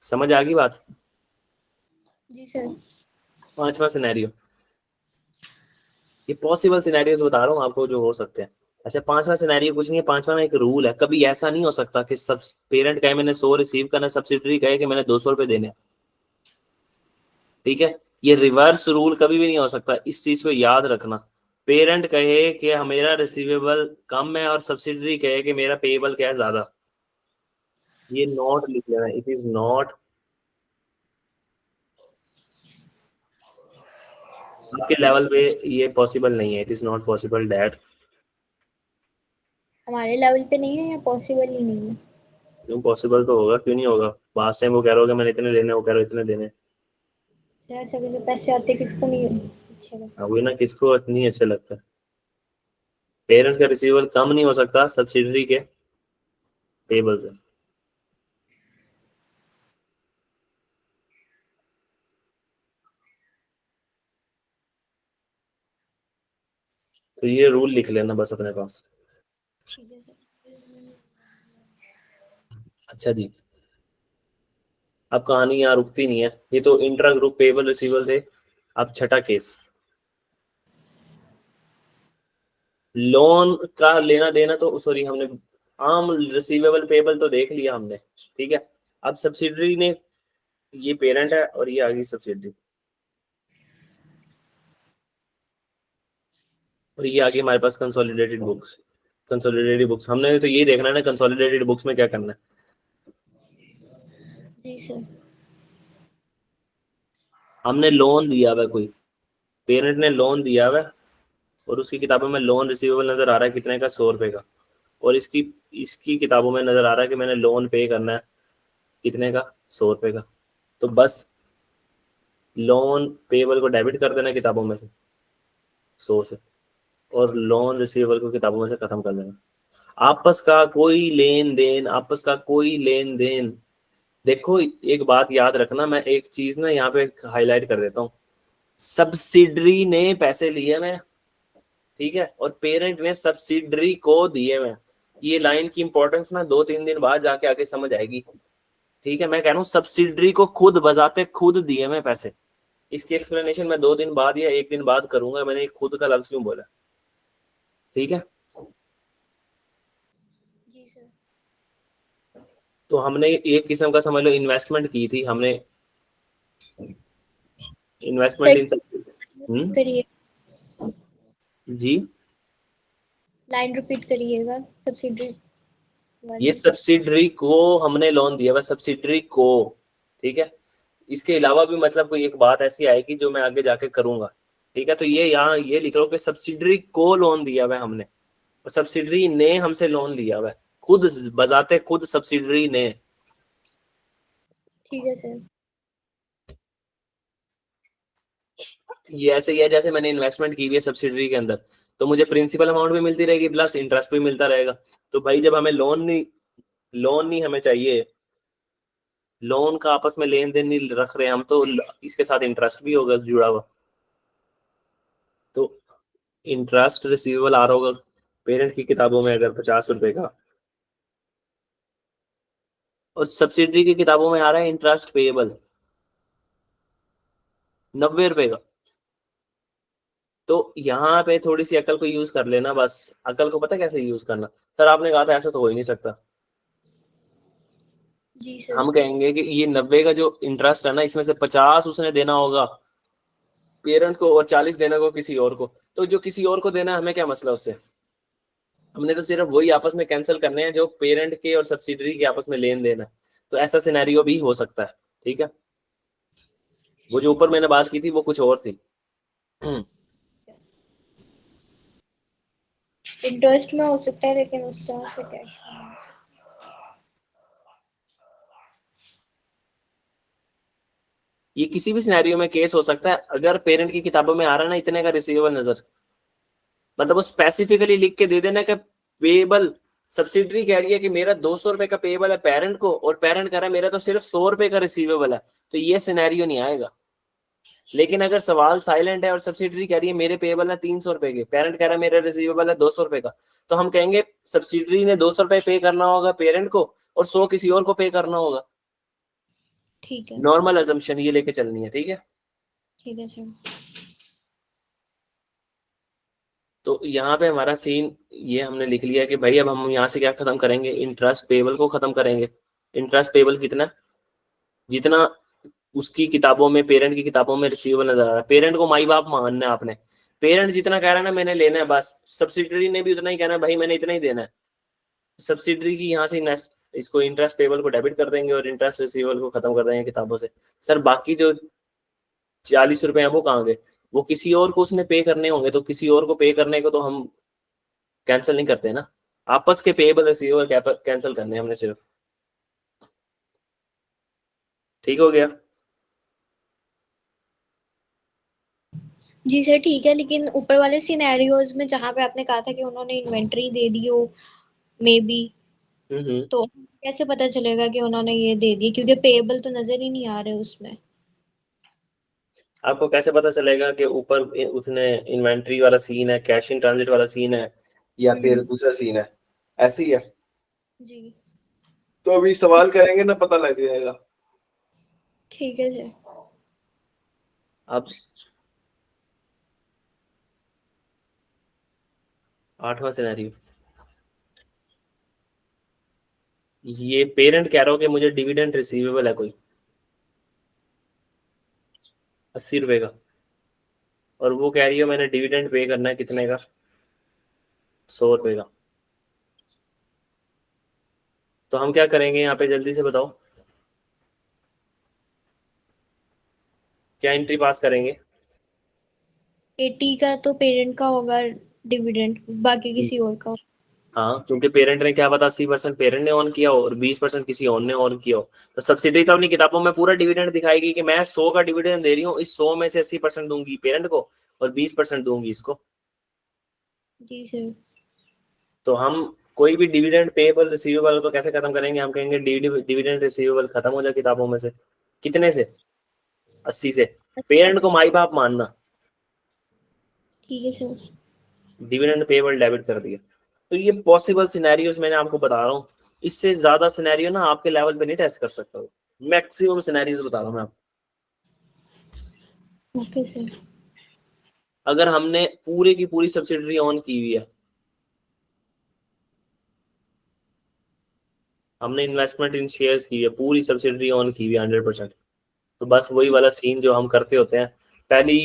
समझ आ गई बात? जी सर। पांचवा सिनेरियो, ये पॉसिबल सिनेरियोस बता रहा हूँ आपको जो हो सकते हैं। अच्छा, पांचवा सिनेरियो कुछ नहीं है, पांचवा ना एक रूल है, कभी ऐसा नहीं हो सकता कि सब पेरेंट कहे मैंने 100 रिसीव करना, सब्सिडरी कहे कि मैंने 200 रुपए देने हैं, ठीक है। ये रिवर्स रूल कभी भी नहीं हो सकता, इस चीज को याद रखना। पेरेंट कहे कि मेरा रिसीवेबल कम है और सब्सिडरी कहे कि मेरा पेएबल क्या है ज्यादा, ये नॉट लिख लेना, इट इज नॉट, आपके लेवल पे ये पॉसिबल नहीं है, it is not possible that. हमारे लेवल पे नहीं है या पॉसिबल ही नहीं है? क्यों, पॉसिबल तो होगा, क्यों नहीं होगा। लास्ट टाइम वो कह रहा होगा मैंने इतने लेने, वो कह रहा इतने देने। सर ऐसा जो पैसे आते किसको नहीं अच्छा लगता? अब वही ना, किसको नहीं अच्छा लगता। पेरेंट्स का रिसीवेबल कम नहीं हो सकता सब्सिडरी के पेबल से। तो ये रूल लिख लेना बस अपने पास। ठीक है सर। अच्छा जी, अब कहानी यहाँ रुकती नहीं है, ये तो इंट्रा ग्रुप पेबल रिसीवल थे। अब छठा केस, लोन का लेना देना, तो सॉरी हमने आम रिसीवेबल पेबल तो देख लिया हमने, ठीक है। अब सब्सिडरी ने, ये पेरेंट है और ये आ गई सब्सिडरी, और ये आ गई हमारे पास कंसोलिडेटेड बुक्स। कंसोलिडेटेड बुक्स हमने तो ये देखना है ना, कंसोलिडेटेड बुक्स में क्या करना है। जी सर। हमने लोन दिया हुआ कोई, पेरेंट ने लोन दिया हुआ, और उसकी किताबों में लोन रिसीवेबल नजर आ रहा है कितने का, 100 रुपए का। और इसकी इसकी किताबों में नजर आ रहा है कि मैंने लोन पे करना है कितने का, 100 रुपए का। तो बस लोन पेबल को डेबिट कर देना किताबों में से 100 से, और लोन रिसीवेबल को किताबों में से खत्म कर देना। आपस का कोई लेन देन, आपस का कोई लेन देन। देखो एक बात याद रखना, मैं एक चीज ना यहाँ पे हाईलाइट कर देता हूँ। सब्सिडरी ने पैसे लिए मैं, ठीक है, और पेरेंट ने सब्सिडरी को दिए मैं। ये लाइन की इंपॉर्टेंस ना 2-3 दिन बाद जाके आगे समझ आएगी, ठीक है। मैं कह रहा हूँ सब्सिडरी को खुद बजाते खुद दिए मैं पैसे। इसकी एक्सप्लेनेशन मैं 2 दिन बाद या 1 दिन बाद करूंगा, मैंने खुद का लफ्ज क्यों बोला, ठीक है। जी सर। तो हमने एक किस्म का समझ लो इन्वेस्टमेंट की थी हमने, इन्वेस्टमेंट सर इन सब। करिए, जी, लाइन रिपीट करिएगा सब्सिडी ये वाली। सब्सिडरी को हमने लोन दिया हुआ, सब्सिडरी को, ठीक है। इसके अलावा भी मतलब कोई एक बात ऐसी आएगी जो मैं आगे जाके करूंगा, ठीक है। तो ये यहाँ ये लिख लो कि सब्सिडरी को लोन दिया हुआ है हमने, और सब्सिडरी ने हमसे लोन लिया हुआ है, खुद बजाते खुद सब्सिडरी ने। ठीक है सर। ये ऐसे ही है जैसे मैंने इन्वेस्टमेंट की हुई है सब्सिडरी के अंदर, तो मुझे प्रिंसिपल अमाउंट भी मिलती रहेगी प्लस इंटरेस्ट भी मिलता रहेगा। तो भाई जब हमें लोन नहीं हमें चाहिए, लोन का आपस में लेन देन नहीं रख रहे हम, तो इसके साथ इंटरेस्ट भी होगा जुड़ा हुआ। तो इंटरेस्ट रिसीवेबल आ रहा होगा पेरेंट की किताबों में अगर 50 रुपए का, और सब्सिडरी की किताबों में आ रहा है इंटरेस्ट पेएबल 90 रुपए का। तो यहाँ पे थोड़ी सी अकल को यूज कर लेना बस। अकल को पता कैसे यूज करना, सर आपने कहा था ऐसा तो हो ही नहीं सकता। जी सर। हम कहेंगे कि ये 90 का जो इंटरेस्ट है ना, इसमें से 50 उसने देना होगा पेरेंट को और 40 देना को किसी और को। तो जो किसी और को देना है हमें क्या मसला उससे, हमने तो सिर्फ वही आपस में कैंसिल करने हैं जो पेरेंट के और सब्सिडरी के आपस में लेन देन है। तो ऐसा सिनेरियो भी हो सकता है, ठीक है। वो जो ऊपर मैंने बात की थी वो कुछ और थी। इंटरेस्ट में हो सकता है लेकिन उस तरह से कैश में। ये किसी भी सिनेरियो में केस हो सकता है, अगर पेरेंट की किताबों में आ रहा है ना इतने का रिसीवेबल नजर, मतलब वो स्पेसिफिकली लिख के दे देना कि पेएबल, सब्सिडरी कह रही है कि मेरा 200 रुपए का पेएबल है पेरेंट को, और पेरेंट कह रहा है मेरा तो सिर्फ 100 रुपए का रिसीवेबल है, तो ये सिनेरियो नहीं आएगा। लेकिन अगर सवाल साइलेंट है और सब्सिडरी कह रही है मेरे पेएबल है 300 रुपए के, पेरेंट कह रहा है मेरा रिसीवेबल है 200 रुपए का, तो हम कहेंगे सब्सिडरी ने 200 रुपए पे करना होगा पेरेंट को और 100 किसी और को पे करना होगा। ठीक है। नॉर्मल अजम्पशन ये लेके चलनी है, ठीक है। ठीक है सर। तो यहाँ पे हमारा सीन ये हमने लिख लिया कि भाई अब हम यहाँ से क्या खत्म करेंगे, इंटरेस्ट पेबल को खत्म करेंगे। इंटरेस्ट पेबल कितना, जितना उसकी किताबों में, पेरेंट की किताबों में रिसीवेबल नजर आ रहा है। पेरेंट को माई बाप मानना है आपने, पेरेंट जितना कह रहा है ना मैंने लेना है बस, सब्सिडरी ने भी उतना ही कहना है भाई मैंने इतना ही देना है। सब्सिडरी की यहाँ से इसको इंटरेस्ट पेबल को डेबिट कर देंगे और इंटरेस्ट रिसीवेबल को खत्म कर देंगे किताबों से। सर बाकी जो 40 रुपए हैं वो कहाँ गए, वो किसी और को उसने पे करने होंगे, तो किसी और को पे करने को तो हम कैंसिल नहीं करते ना, आपस के पेएबल रिसीवेबल कैंसिल करने हमने सिर्फ, ठीक हो गया। जी सर ठीक है, लेकिन ऊपर वाले सिनेरियोज में जहाँ पे आपने कहा था कि उन्होंने इन्वेंट्री दे दी हो मे बी, हम्म। तो कैसे पता चलेगा कि उन्होंने ये दे दी, क्योंकि पेएबल तो नजर ही नहीं आ रहे उसमें। आपको कैसे पता चलेगा कि ऊपर उसने इन्वेंट्री वाला सीन है, कैश इन ट्रांजिट वाला सीन है, या फिर दूसरा सीन है? ऐसे ही है। जी तो अभी सवाल करेंगे ना, पता लग जाएगा। ठीक है सर। अब 8वां सिनेरियो, ये पेरेंट कह रहा हो कि मुझे डिविडेंड रिसीवेबल है कोई 80 रुपए का, और वो कह रही है मैंने डिविडेंड पे करना है कितने का, 100 रुपए का। तो हम क्या करेंगे यहाँ पे, जल्दी से बताओ, क्या एंट्री पास करेंगे? 80 का तो पेरेंट का होगा डिविडेंड, बाकी किसी और का। हाँ, क्योंकि पेरेंट ने क्या पता 80% पेरेंट ने ऑन किया हो और 20% किसी और ने ऑन किया हो। तो सब्सिडी तो अपनी किताबों में पूरा डिविडेंड दिखाएगी कि मैं 100 का डिविडेंड दे रही हूँ, इस 100 में से 80% दूंगी पेरेंट को और 20% दूंगी इसको। जी सर। तो हम कोई भी डिविडेंड पेएबल रिसीवेबल को कैसे खत्म करेंगे? हम कहेंगे डिविडेंड रिसीवेबल खत्म हो जाए किताबों में से। कितने से? 80 से। पेरेंट को माई बाप मानना, ठीक है सर। डिविडेंड पेएबल डेबिट कर दिया। तो ये पॉसिबल सिनेरियोज मैंने आपको बता रहा हूँ। इससे ज्यादा सिनेरियो ना आपके लेवल पे नहीं टेस्ट कर सकता हूँ। मैक्सिमम सिनेरियोज बता रहा हूँ मैं आपको। Okay sir. अगर हमने पूरे की पूरी सब्सिडरी ऑन की हुई है, हमने इन्वेस्टमेंट इन शेयर्स की है, पूरी सब्सिडरी ऑन की हुई है 100%, तो बस वही वाला सीन जो हम करते होते हैं। पहली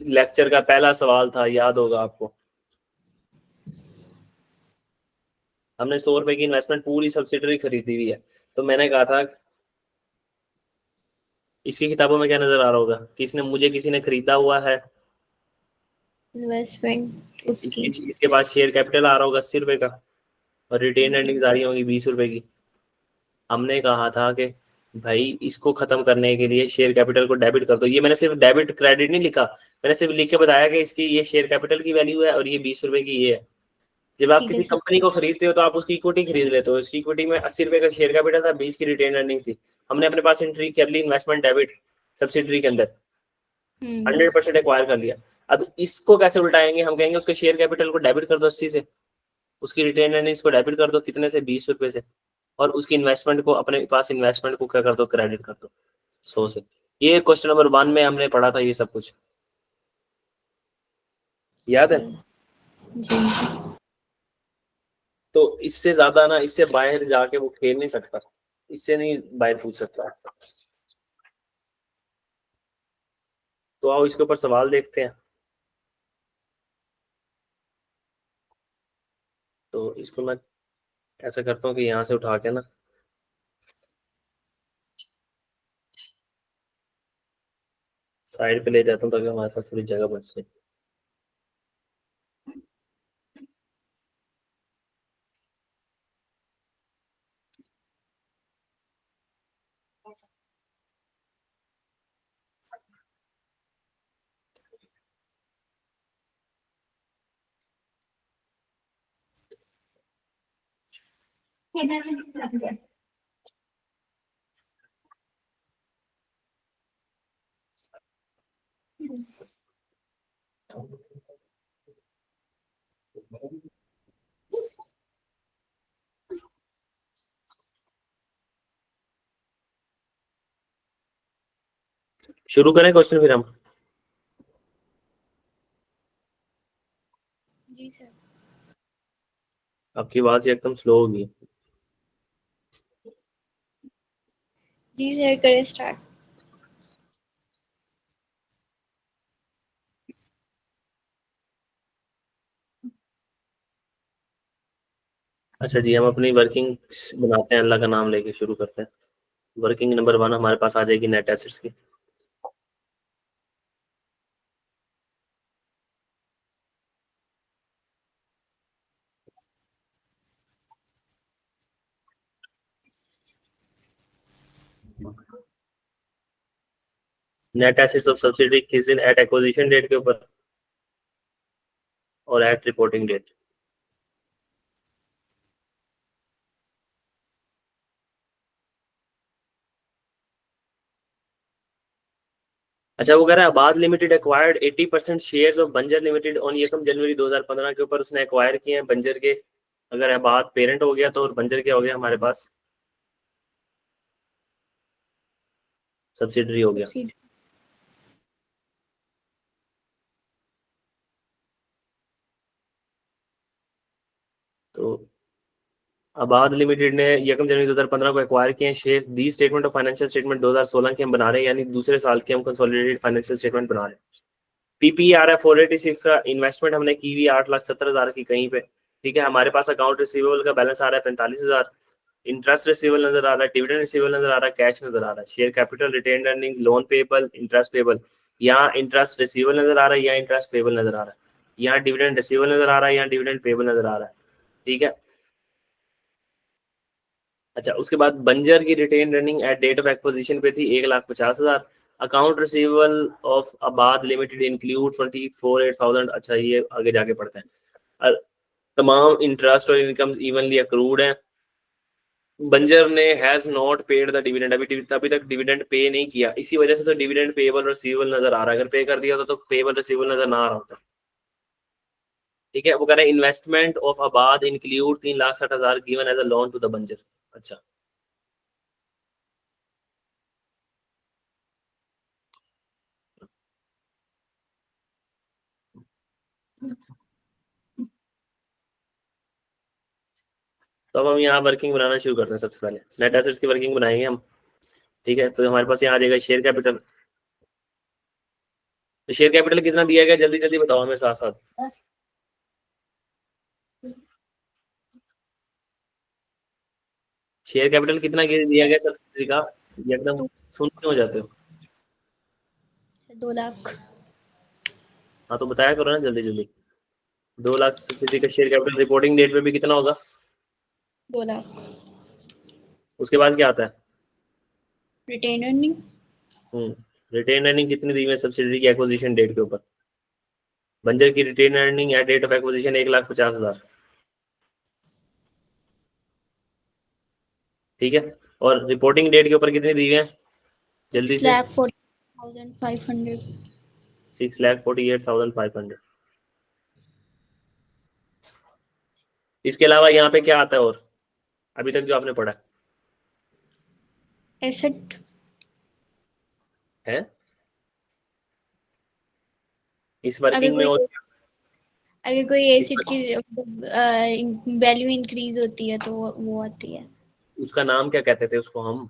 लेक्चर का पहला सवाल था, याद होगा आपको, हमने 100 रुपए की इन्वेस्टमेंट पूरी सब्सिडरी खरीदी हुई है। तो मैंने कहा था, इसकी किताबों में क्या नजर आ रहा होगा कि इसने मुझे किसी ने खरीदा हुआ है। इन्वेस्टमेंट उसकी। इसके पास शेयर कैपिटल आ रहा होगा 80 रुपए का, और रिटेन जी अर्निंग्स आ रही होंगी 20 रुपए की। हमने कहा था कि भाई इसको खत्म करने के लिए शेयर कैपिटल को डेबिट कर दो। ये मैंने सिर्फ डेबिट क्रेडिट नहीं लिखा, मैंने सिर्फ लिख के बताया कि इसकी ये शेयर कैपिटल की वैल्यू है और ये 20 रुपए की ये है। जब आप ठीक है किसी सर। कंपनी को खरीदते हो तो आप उसकी इक्विटी खरीद लेते हो। इसकी इक्विटी में 80 रुपए का शेयर कैपिटल था, 20 की रिटेन अर्निंग थी। हमने अपने पास एंट्री कर ली इन्वेस्टमेंट डेबिट सब्सिडरी के अंदर, 100% एक्वायर कर लिया। अब इसको कैसे उल्टाएंगे? हम कहेंगे उसके शेयर कैपिटल को डेबिट कर दो 80 से, उसकी रिटेन अर्निंग्स को डेबिट कर दो कितने से, 20 रुपए से, और उसकी इन्वेस्टमेंट को, अपने पास इन्वेस्टमेंट को क्या कर दो, क्रेडिट कर दो 100 से। ये क्वेश्चन नंबर 1 में हमने पढ़ा था ये सब कुछ, याद है? जी। तो इससे ज्यादा ना, इससे बाहर जाके वो खेल नहीं सकता, इससे नहीं बाहर पूछ सकता। तो आओ इसके ऊपर सवाल देखते हैं। तो इसको मैं ऐसा करता हूँ कि यहाँ से उठा के ना साइड पे ले जाता हूँ ताकि हमारे पास थोड़ी जगह बच जाए। शुरू करें क्वेश्चन फिर हम? जी सर। आपकी आवाज एकदम स्लो होगी। जी सर करें स्टार्ट। अच्छा जी, हम अपनी वर्किंग बनाते हैं, अल्लाह का नाम लेके शुरू करते हैं। वर्किंग नंबर 1 हमारे पास आ जाएगी नेट एसेट्स की। नेट एसेट्स ऑफ सब्सिडी किस दिन, एट एक्विजिशन डेट के ऊपर और एट रिपोर्टिंग डेट। अच्छा, वो कह रहा है आबाद लिमिटेड एक्वायर्ड 80% शेयर्स ऑफ बंजर लिमिटेड ऑन 1 जनवरी 2015 के ऊपर उसने एक्वायर किए हैं बंजर के। अगर आबाद पेरेंट हो गया तो और बंजर क्या हो गया हमारे पास? सब्सिडरी हो गया। सब्सिडी। तो आबाद लिमिटेड ने 1 जनवरी 2015 को एक्वायर किए हैं share. The statement of financial statement 2016 की हम बना रहे हैं, यानी दूसरे साल की हम कंसोलिडेटेड फाइनेंशियल स्टेटमेंट बना रहे हैं। पीपी आ रहा है 486 का, इन्वेस्टमेंट हमने की हुई 8,70,000 की कहीं पे। ठीक है, हमारे पास अकाउंट रिसीवेबल का बैलेंस आ रहा है 45,000, इंटरेस्ट रिसीवेबल नजर आ रहा है, डिविडेंड रिसीवेबल नजर आ रहा है, कैश नजर आ रहा है, share capital, retained earnings, loan payable, interest payable. यहाँ इंटरेस्ट रिसीवेबल नजर आ रहा है, यहाँ इंटरेस्ट पेबल नजर आ रहा है, यहाँ डिविडेंड रिसीवेबल नजर आ रहा है, यहाँ डिविडेंड पेबल नजर आ रहा है। ठीक है। अच्छा, उसके बाद बंजर की retained earning at date of acquisition पे थी 1,50,000। Account receivable of Abad limited include 24,800। अच्छा, ये आगे जाके पढ़ते हैं। तमाम इंटरेस्ट और इनकम इवनली अक्रूड है। बंजर ने has not paid the dividend, अभी तक डिविडेंड पे नहीं किया, इसी वजह से तो डिविडेंड पेबल रिसीवेबल नजर आ रहा है। अगर पे कर दिया होता तो पेबल रिसीवेबल नजर ना आ रहा होता। ठीक है, वो कह रहे हैं investment of Abad include 3,60,000 given as a loan to the Banjar. अच्छा, तो अब हम यहाँ वर्किंग बनाना शुरू करते हैं। सबसे पहले नेट एसेट्स की वर्किंग बनाएंगे हम। ठीक है, तो हमारे पास यहाँ आ जाएगा शेयर कैपिटल। तो शेयर कैपिटल कितना दिया गया, जल्दी जल्दी बताओ हमें साथ साथ। शेयर कैपिटल कितना दिया गया सब्सिडी का? ये एकदम शून्य हो जाते हो। 2 लाख। हाँ, तो बताया करो ना जल्दी जल्दी। 2 लाख सब्सिडी का शेयर कैपिटल रिपोर्टिंग डेट पे भी कितना होगा? 2 लाख। उसके बाद क्या आता है? Retain earning. रिटेन अर्निंग कितनी दी हुई है सब्सिडी की एक्विजिशन डेट के ऊपर? बंजर की retained earning at date of acquisition 1,50,000। ठीक है, और रिपोर्टिंग डेट के ऊपर कितनी दी हुई है जल्दी सिक्स से? लाख 40,500। 6,48,500। इसके अलावा यहाँ पे क्या आता है और अभी तक जो आपने पढ़ा एसेट। है इस अगर वर्किंग में? कोई और अगर कोई इस एसेट की वैल्यू इंक्रीज होती है तो वो आती है। उसका नाम क्या कहते थे उसको हम?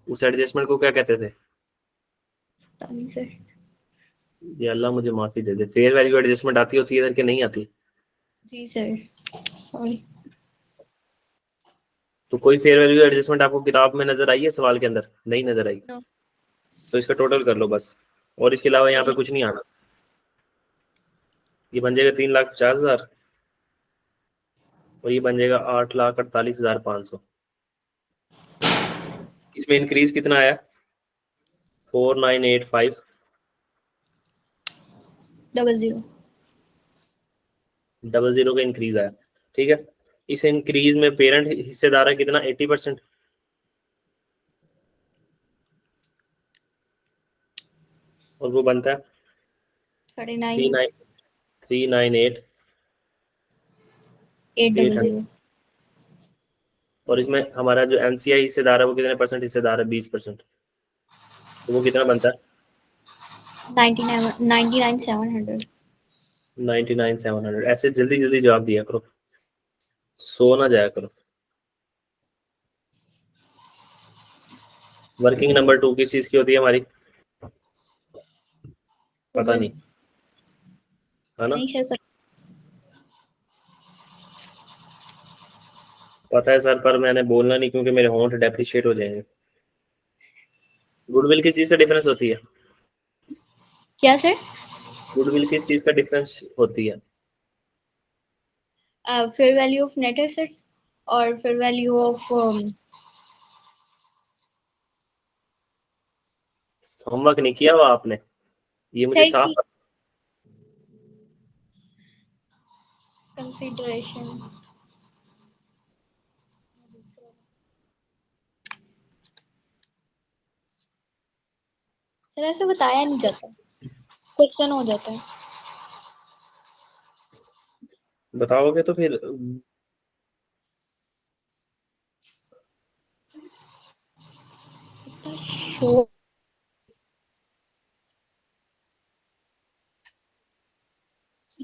उस एडजस्टमेंट को क्या कहते थे? सर। ये अल्लाह मुझे माफी दे दे, फेयर वैल्यू एडजस्टमेंट आती होती है इधर के नहीं आती? जी सर, सॉरी। तो कोई फेयर वैल्यू एडजस्टमेंट आपको किताब में नजर आई है सवाल के अंदर? नहीं नजर आई? नो। तो इसका टोटल कर लो बस, और इसके अलावा यहाँ पे नहीं। कुछ नहीं आना। ये बन जाएगा 3,50,000 और ये बन जाएगा 8,48,500। इसमें इंक्रीज कितना आया? 4,985। 00। 00 का इंक्रीज आया। ठीक है, इस इंक्रीज में पेरेंट हिस्सेदार है कितना? 80%। और वो बनता है 39। 3,98,800। 800। और इसमें हमारा जो एमसीआई हिस्सेदार है वो कितने परसेंट हिस्सेदार है? 20%। तो वो कितना बनता है? 99,700। 99,700। ऐसे जल्दी जल्दी जवाब दिया करो, सो ना जाया करो। वर्किंग नंबर 2 किस चीज की होती है हमारी? पता गूगल। नहीं, है ना? नहीं सर, पर पता है सर, पर मैंने बोलना नहीं क्योंकि मेरे होंठ डेप्रिशिएट हो जाएंगे। गुडविल किस चीज का डिफरेंस होती है? क्या सर? गुडविल किस चीज का डिफरेंस होती है? Fair value of net assets और फेयर वैल्यू ऑफ होमवर्क नहीं किया हुआ आपने? ये मुझे सर साफ की कंसिडरेशन। सर ऐसे बताया नहीं जाता, क्वेश्चन हो जाता है। बताओगे तो फिर शो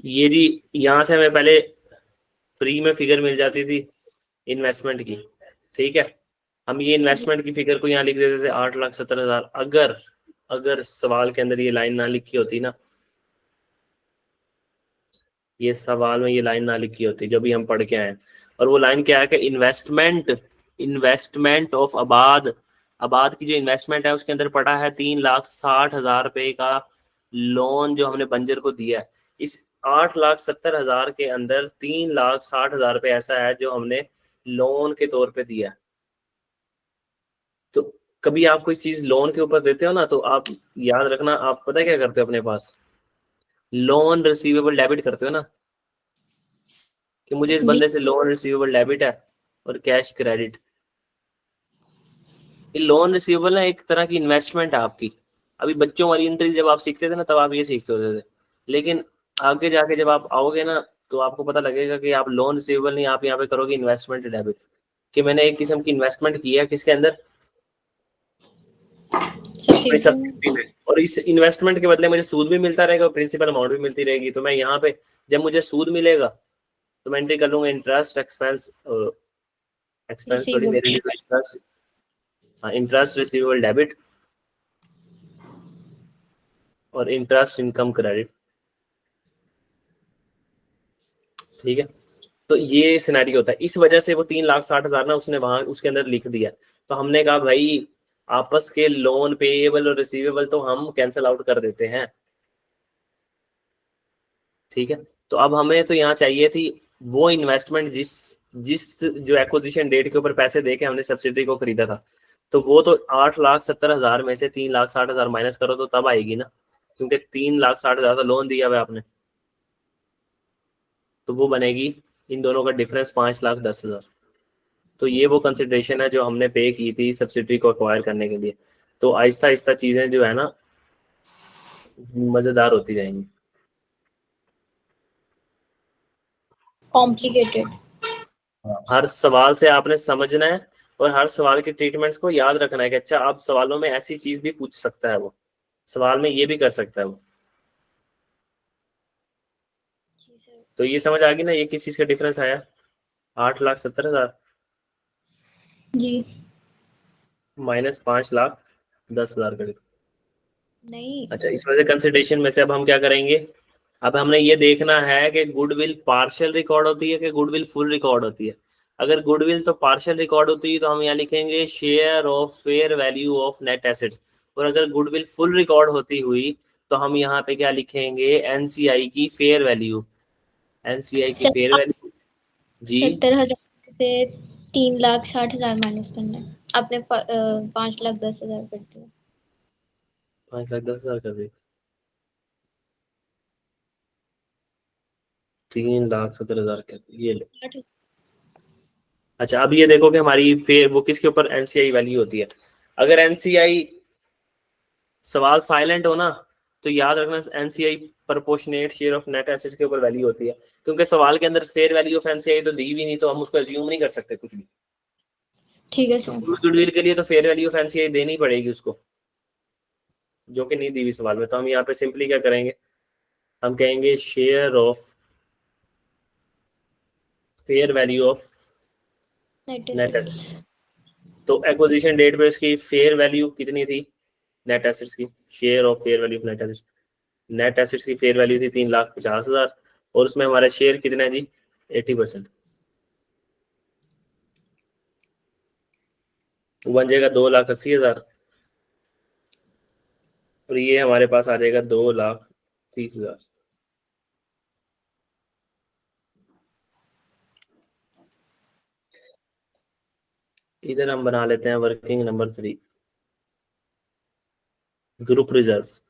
ये जी, यहाँ से हमें पहले फ्री में फिगर मिल जाती थी इन्वेस्टमेंट की, ठीक है। हम ये जी इन्वेस्टमेंट की फिगर को यहाँ लिख देते थे 8,70,000। अगर अगर सवाल के अंदर ये लाइन ना लिखी होती ना, ये सवाल में ये लाइन ना लिखी होती जो भी हम पढ़ के आए हैं, और वो लाइन क्या है कि इन्वेस्टमेंट इन्वेस्टमेंट ऑफ आबाद, आबाद की जो इन्वेस्टमेंट है उसके अंदर पड़ा है 3,60,000 रुपए का लोन जो हमने बंजर को दिया है। इस 8,70,000 के अंदर 3,60,000 रुपए ऐसा है जो हमने लोन के तौर पे दिया है। तो कभी आप कोई चीज लोन के ऊपर देते हो ना, तो आप याद रखना, आप पता है क्या करते हो अपने पास, लोन रिसीवेबल डेबिट करते हो ना, कि मुझे इस जी बंदे से लोन रिसीवेबल डेबिट है और कैश क्रेडिट। ये लोन रिसीवेबल ना एक तरह की इन्वेस्टमेंट है आपकी। अभी बच्चों वाली एंट्री जब आप सीखते थे ना, तब आप ये सीखते होते थे, लेकिन आगे जाके जब आप आओगे ना, तो आपको पता लगेगा कि आप लोन रिसीवेबल नहीं, आप यहाँ पे करोगे इन्वेस्टमेंट डेबिट, कि मैंने एक किस्म की इन्वेस्टमेंट की है किसके अंदर, अपनी सब्सिडी में। सब्सिडी में, और इस इन्वेस्टमेंट के बदले मुझे सूद भी मिलता रहेगा और प्रिंसिपल अमाउंट भी मिलती रहेगी। तो मैं यहाँ पे जब मुझे सूद मिलेगा तो मैं एंट्री कर लूंगा इंटरेस्ट एक्सपेंस, एक्सपेंस थोड़ी मेरे रिसीवेबल। लिए, इंटरेस्ट, हाँ इंटरेस्ट रिसीवेबल डेबिट और इंटरेस्ट इनकम क्रेडिट, ठीक है। तो ये सिनेरियो होता है, इस वजह से वो 3,60,000 ना उसने वहां उसके अंदर लिख दिया। तो हमने कहा भाई आपस के लोन पेएबल और रिसीवेबल तो हम कैंसिल आउट कर देते हैं, ठीक है। तो अब हमें तो यहाँ चाहिए थी वो इन्वेस्टमेंट जिस जिस जो एक्विजिशन डेट के ऊपर पैसे दे के हमने सब्सिडी को खरीदा था। तो वो तो 8,70,000 में से 3,60,000 माइनस करो तो तब आएगी ना, क्योंकि 3,60,000 का लोन दिया हुआ है आपने, तो वो बनेगी इन दोनों का डिफरेंस 5,10,000। तो ये वो कंसिडरेशन है जो हमने पे की थी सब्सिडी को अक्वायर करने के लिए। तो आहिस्ता आहिस्ता चीजें जो है ना मजेदार होती जाएंगी। कॉम्प्लिकेटेड। हर सवाल से आपने समझना है और हर सवाल के ट्रीटमेंट्स को याद रखना है कि अच्छा अब सवालों में ऐसी चीज भी पूछ सकता है वो, सवाल में ये भी कर सकता है वो। जी सर। तो ये समझ आ गई ना, ये किस चीज का डिफरेंस आया, 8,70,000 जी माइनस 5,10,000 का difference। नहीं। अच्छा, इस वजह कंसिडरेशन में से अब हम क्या करेंगे, अब हमने ये देखना है कि गुडविल पार्शियल रिकॉर्ड होती है कि गुडविल फुल रिकॉर्ड होती है। अगर गुडविल तो पार्शियल रिकॉर्ड होती है तो हम यहाँ लिखेंगे share of fair value of net assets, और अगर गुडविल फुल रिकॉर्ड होती हुई तो हम यहाँ पे क्या लिखेंगे, एनसीआई की फेयर वैल्यू, एनसीआई की सर फेयर वैल्यू। जी 70,000 से 3,60,000 माइनस करना है। आपने 5,10,000 कर दिया। 5,10,000 कर दी, 3,70,000 कर दी, ये लो। अच्छा अब ये देखो कि हमारी फेयर वो किसके ऊपर एनसीआई वैल्यू होती है। अगर एनसीआई सवाल साइलेंट हो ना, तो याद रखना NCI proportionate share of net assets के ऊपर वैल्यू होती है, क्योंकि सवाल के अंदर फेयर वैल्यू ऑफ एनसीआई तो दी भी नहीं, तो हम उसको एज्यूम नहीं कर सकते कुछ भी। ठीक है तो सर। फुल गुडविल के लिए तो फेयर वैल्यू ऑफ एनसीआई देनी पड़ेगी उसको, जो कि नहीं दी हुई सवाल में। तो हम यहाँ पे सिंपली क्या करेंगे, हम कहेंगे share of fair value of net net asset. Assets. तो एक्विजिशन डेट पे उसकी फेयर वैल्यू कितनी थी नेट एसेट्स की, share of fair value of net assets, net assets की फेयर वैल्यू थी 3,50,000, और उसमें हमारा शेयर कितना है जी, 80%। वो बन जाएगा 2,80,000, और ये हमारे पास आ जाएगा 2,30,000। इधर हम बना लेते हैं वर्किंग नंबर 3, ग्रुप रिजल्ट्स।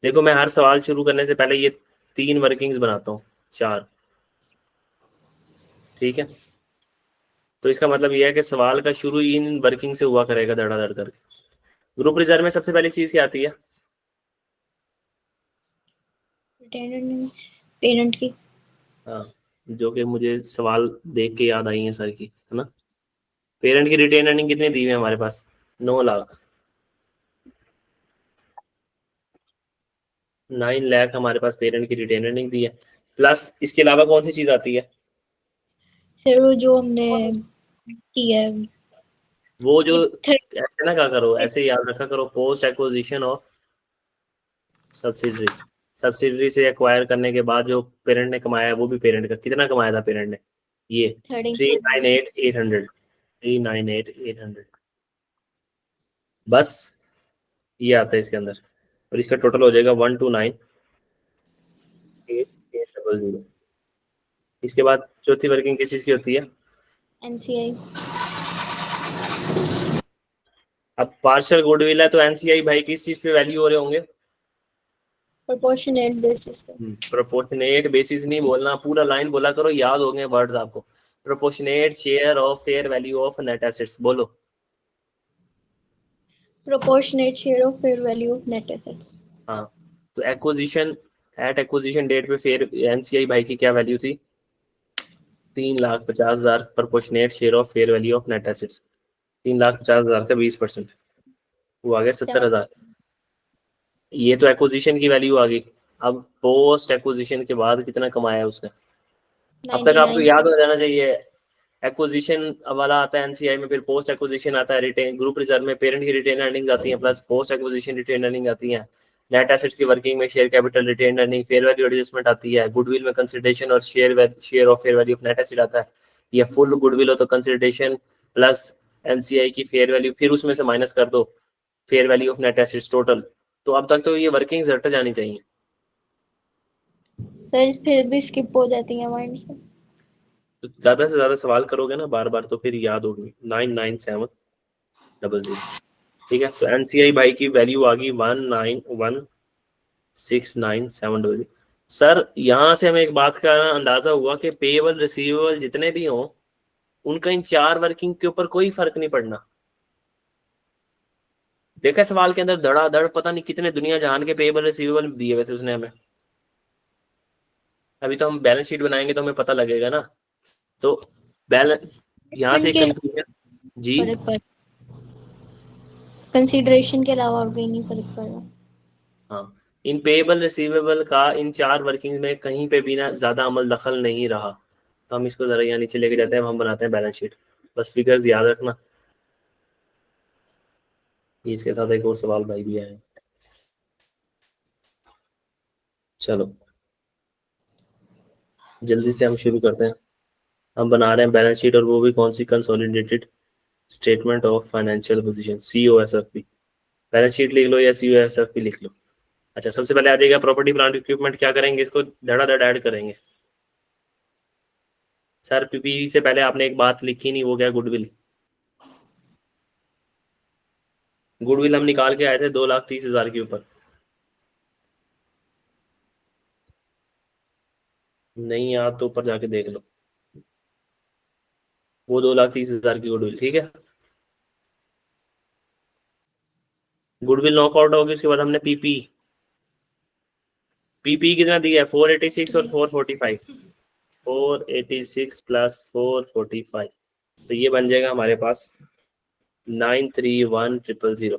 देखो मैं हर सवाल शुरू करने से पहले ये 3 वर्किंग्स बनाता हूँ, 4, ठीक है। तो इसका मतलब ये है कि सवाल का शुरू इन वर्किंग से हुआ करेगा धड़ाधड़ करके। ग्रुप रिजल्ट में सबसे पहली चीज क्या आती है, पेरेंट की। हाँ, जो कि मुझे सवाल देख के याद आई है सर की, है ना। पेरेंट की रिटेन अर्निंग कितनी दी हुई है हमारे पास? 9 लाख। 9 लाख हमारे पास पेरेंट की रिटेन अर्निंग दी है। प्लस इसके अलावा कौन सी चीज आती है? फिर वो जो हमने की है वो जो, ये ऐसे ना क्या करो, ऐसे याद रखा करो, post acquisition of subsidiary. Subsidiary से एक्वायर करने के बाद जो पेरेंट ने कमाया है वो भी पेरेंट का। कितना कमाया था पेरेंट ने? ये 398,800। 398,800 बस, ये आता है इसके अंदर। और इसका टोटल हो जाएगा 129,800। इसके बाद चौथी वर्किंग किस चीज की होती है? एनसीआई। अब पार्शियल गुडविल है तो एनसीआई भाई किस चीज पे वैल्यू हो रहे होंगे? प्रोपोर्शनेट बेसिस पे। प्रोपोर्शनेट बेसिस नहीं बोलना, पूरा लाइन बोला करो, याद हो गए वर्ड्स आपको। Proportionate share of fair value of net assets, बोलो। Proportionate share of fair value of net assets. हाँ, तो एक्विजिशन, एट एक्विजिशन डेट पे फेयर एनसीआई भाई की क्या वैल्यू थी? 3,50,000 proportionate share of fair value of net assets. 3,50,000 का 20%, वो आ गया 70,000। ये तो एक्विजिशन की वैल्यू आ गई। अब पोस्ट एक्विजिशन के बाद कितना कमाया है उसने? अब तक आपको 99। याद हो जाना चाहिए। एक्विजिशन वाला आता है एनसीआई में, फिर पोस्ट एक्विजिशन आता है रिटेन ग्रुप रिजर्व में, पेरेंट की रिटेन अर्निंग आती है, plus post acquisition retained earning आती है। नेट एसेट्स की वर्किंग में share capital retained earning, fair value adjustment आती है, गुडविल में कंसिडरेशन और share of fair value of net asset आता है। ये फुल गुडविल हो तो कंसिडरेशन प्लस एनसीआई की फेयर वैल्यू, फिर उसमें से माइनस कर दो fair value of net assets total. तो अब तक तो ये वर्किंग रट जानी चाहिए। सर फिर भी स्किप हो जाती है माइंड से। तो ज्यादा से ज्यादा सवाल करोगे ना बार बार तो फिर याद होगी। 99700। ठीक है, तो एनसीआई भाई की वैल्यू आ गई 191,697। सर यहाँ से हमें एक बात का अंदाजा हुआ कि पेएबल रिसीवेबल जितने भी हों उनका इन 4 वर्किंग के ऊपर कोई फर्क नहीं पड़ना। देखा सवाल के अंदर धड़ाधड़ पता नहीं कितने दुनिया जहान के पेएबल रिसीवेबल दिए हुए थे उसने हमें। अभी तो हम बैलेंस शीट बनाएंगे तो हमें पता लगेगा ना। तो बैलेंस, यहाँ से इन्वेस्टमेंट एक के कंक्लूजन जी। फर्क पड़, कंसीडरेशन के अलावा और कहीं नहीं फर्क पड़ रहा। हाँ, इन पेएबल रिसीवेबल का इन 4 वर्किंग में कहीं पे भी ना ज्यादा अमल दखल नहीं रहा। तो हम इसको जरा यहाँ नीचे लेके जाते हैं, हम बनाते हैं बैलेंस शीट। बस फिगर्स याद रखना। इसके साथ एक और सवाल भाई भी आए। चलो जल्दी से हम शुरू करते हैं। हम बना रहे हैं बैलेंस शीट, और वो भी कौन सी? Consolidated statement of financial position, COSFP। Balance sheet लिख लो या COSFP लिख लो। अच्छा, सबसे पहले आ जाएगा प्रॉपर्टी प्लांट इक्विपमेंट। क्या करेंगे? इसको धड़ाधड़ ऐड करेंगे। सर पीपी से पहले आपने एक बात लिखी नहीं, वो क्या? गुडविल। गुडविल हम निकाल के आए थे 2,30,000 के ऊपर। नहीं याद तो ऊपर जाके देख लो, वो 2,30,000 की गुडविल। ठीक है, गुडविल नॉकआउट होगी। उसके बाद हमने पीपी, पीपी कितना दिया है? 486 और 445। 486 प्लस 445, तो ये बन जाएगा हमारे पास 931,000।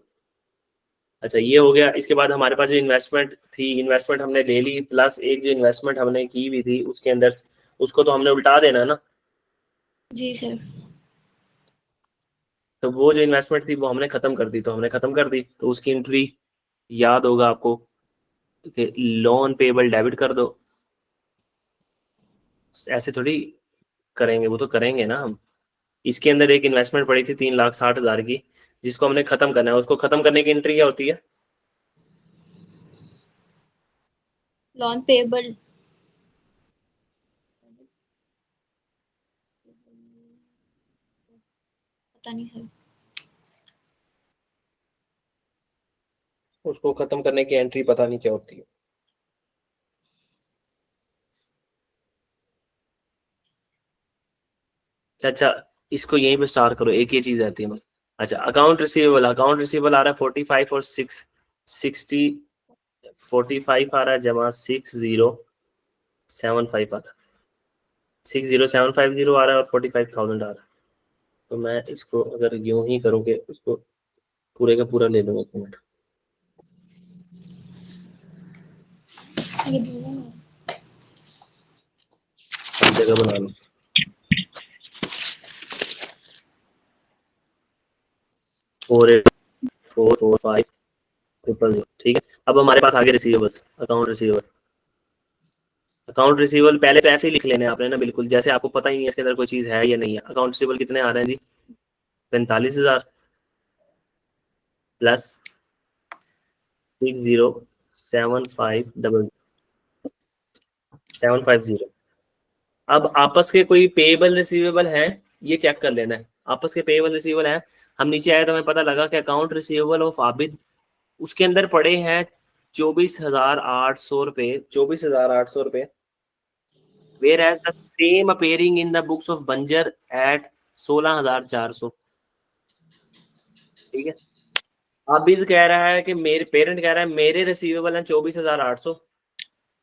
अच्छा, ये हो गया। इसके बाद हमारे पास जो इन्वेस्टमेंट थी, इन्वेस्टमेंट हमने ले ली, प्लस एक जो इन्वेस्टमेंट हमने की हुई थी उसके अंदर, उसको तो हमने उल्टा देना है ना। जी सर। तो वो जो इन्वेस्टमेंट थी वो हमने खत्म कर दी, तो हमने खत्म कर दी, तो उसकी एंट्री याद होगा आपको कि लोन पेबल डेबिट कर दो। ऐसे थोड़ी करेंगे, वो तो करेंगे ना हम। इसके अंदर एक इन्वेस्टमेंट पड़ी थी 3,60,000 की, जिसको हमने खत्म करना है। उसको खत्म करने की एंट्री क्या होती है? Lawn payable. पता नहीं सर। उसको खत्म करने की एंट्री पता नहीं क्या होती है। अच्छा अच्छा, इसको यहीं पे स्टार करो, एक ही चीज आती है मतलब। अच्छा, अकाउंट रिसीवेबल। अकाउंट रिसीवेबल आ रहा है 45 और 660, 45 आ रहा है जमा 6075 आ रहा है, 60750 आ रहा है और 45,000 आ रहा है। तो मैं इसको अगर यूं ही करूँगे उसको पूरे का पूरा ले लूँगा, एक मिनट ये दोनों अब जगह बना लो। फोर 445,000, ठीक है। अब हमारे पास आगे receivables, account receivable. Account receivable पहले तो ऐसे ही लिख लेने आपने ना, बिल्कुल जैसे आपको पता ही नहीं है इसके अंदर कोई चीज है या नहीं है। अकाउंट रिसीवेबल कितने आ रहे हैं जी? 45,000 प्लस 60750। अब आपस के कोई पेएबल रिसीवेबल है, ये चेक कर लेना है। आपस के पेएबल रिसीवेबल है, हम नीचे आए तो हमें पता लगा कि अकाउंट रिसीवेबल ऑफ आबिद, उसके अंदर पड़े हैं 24,800 रुपए, 24,800 रुपए। whereas the same appearing in the books of Banjar at 16,400। ठीक है। आबिद कह रहा है कि मेरे पेरेंट कह रहा है मेरे रिसीवेबल है 24,800,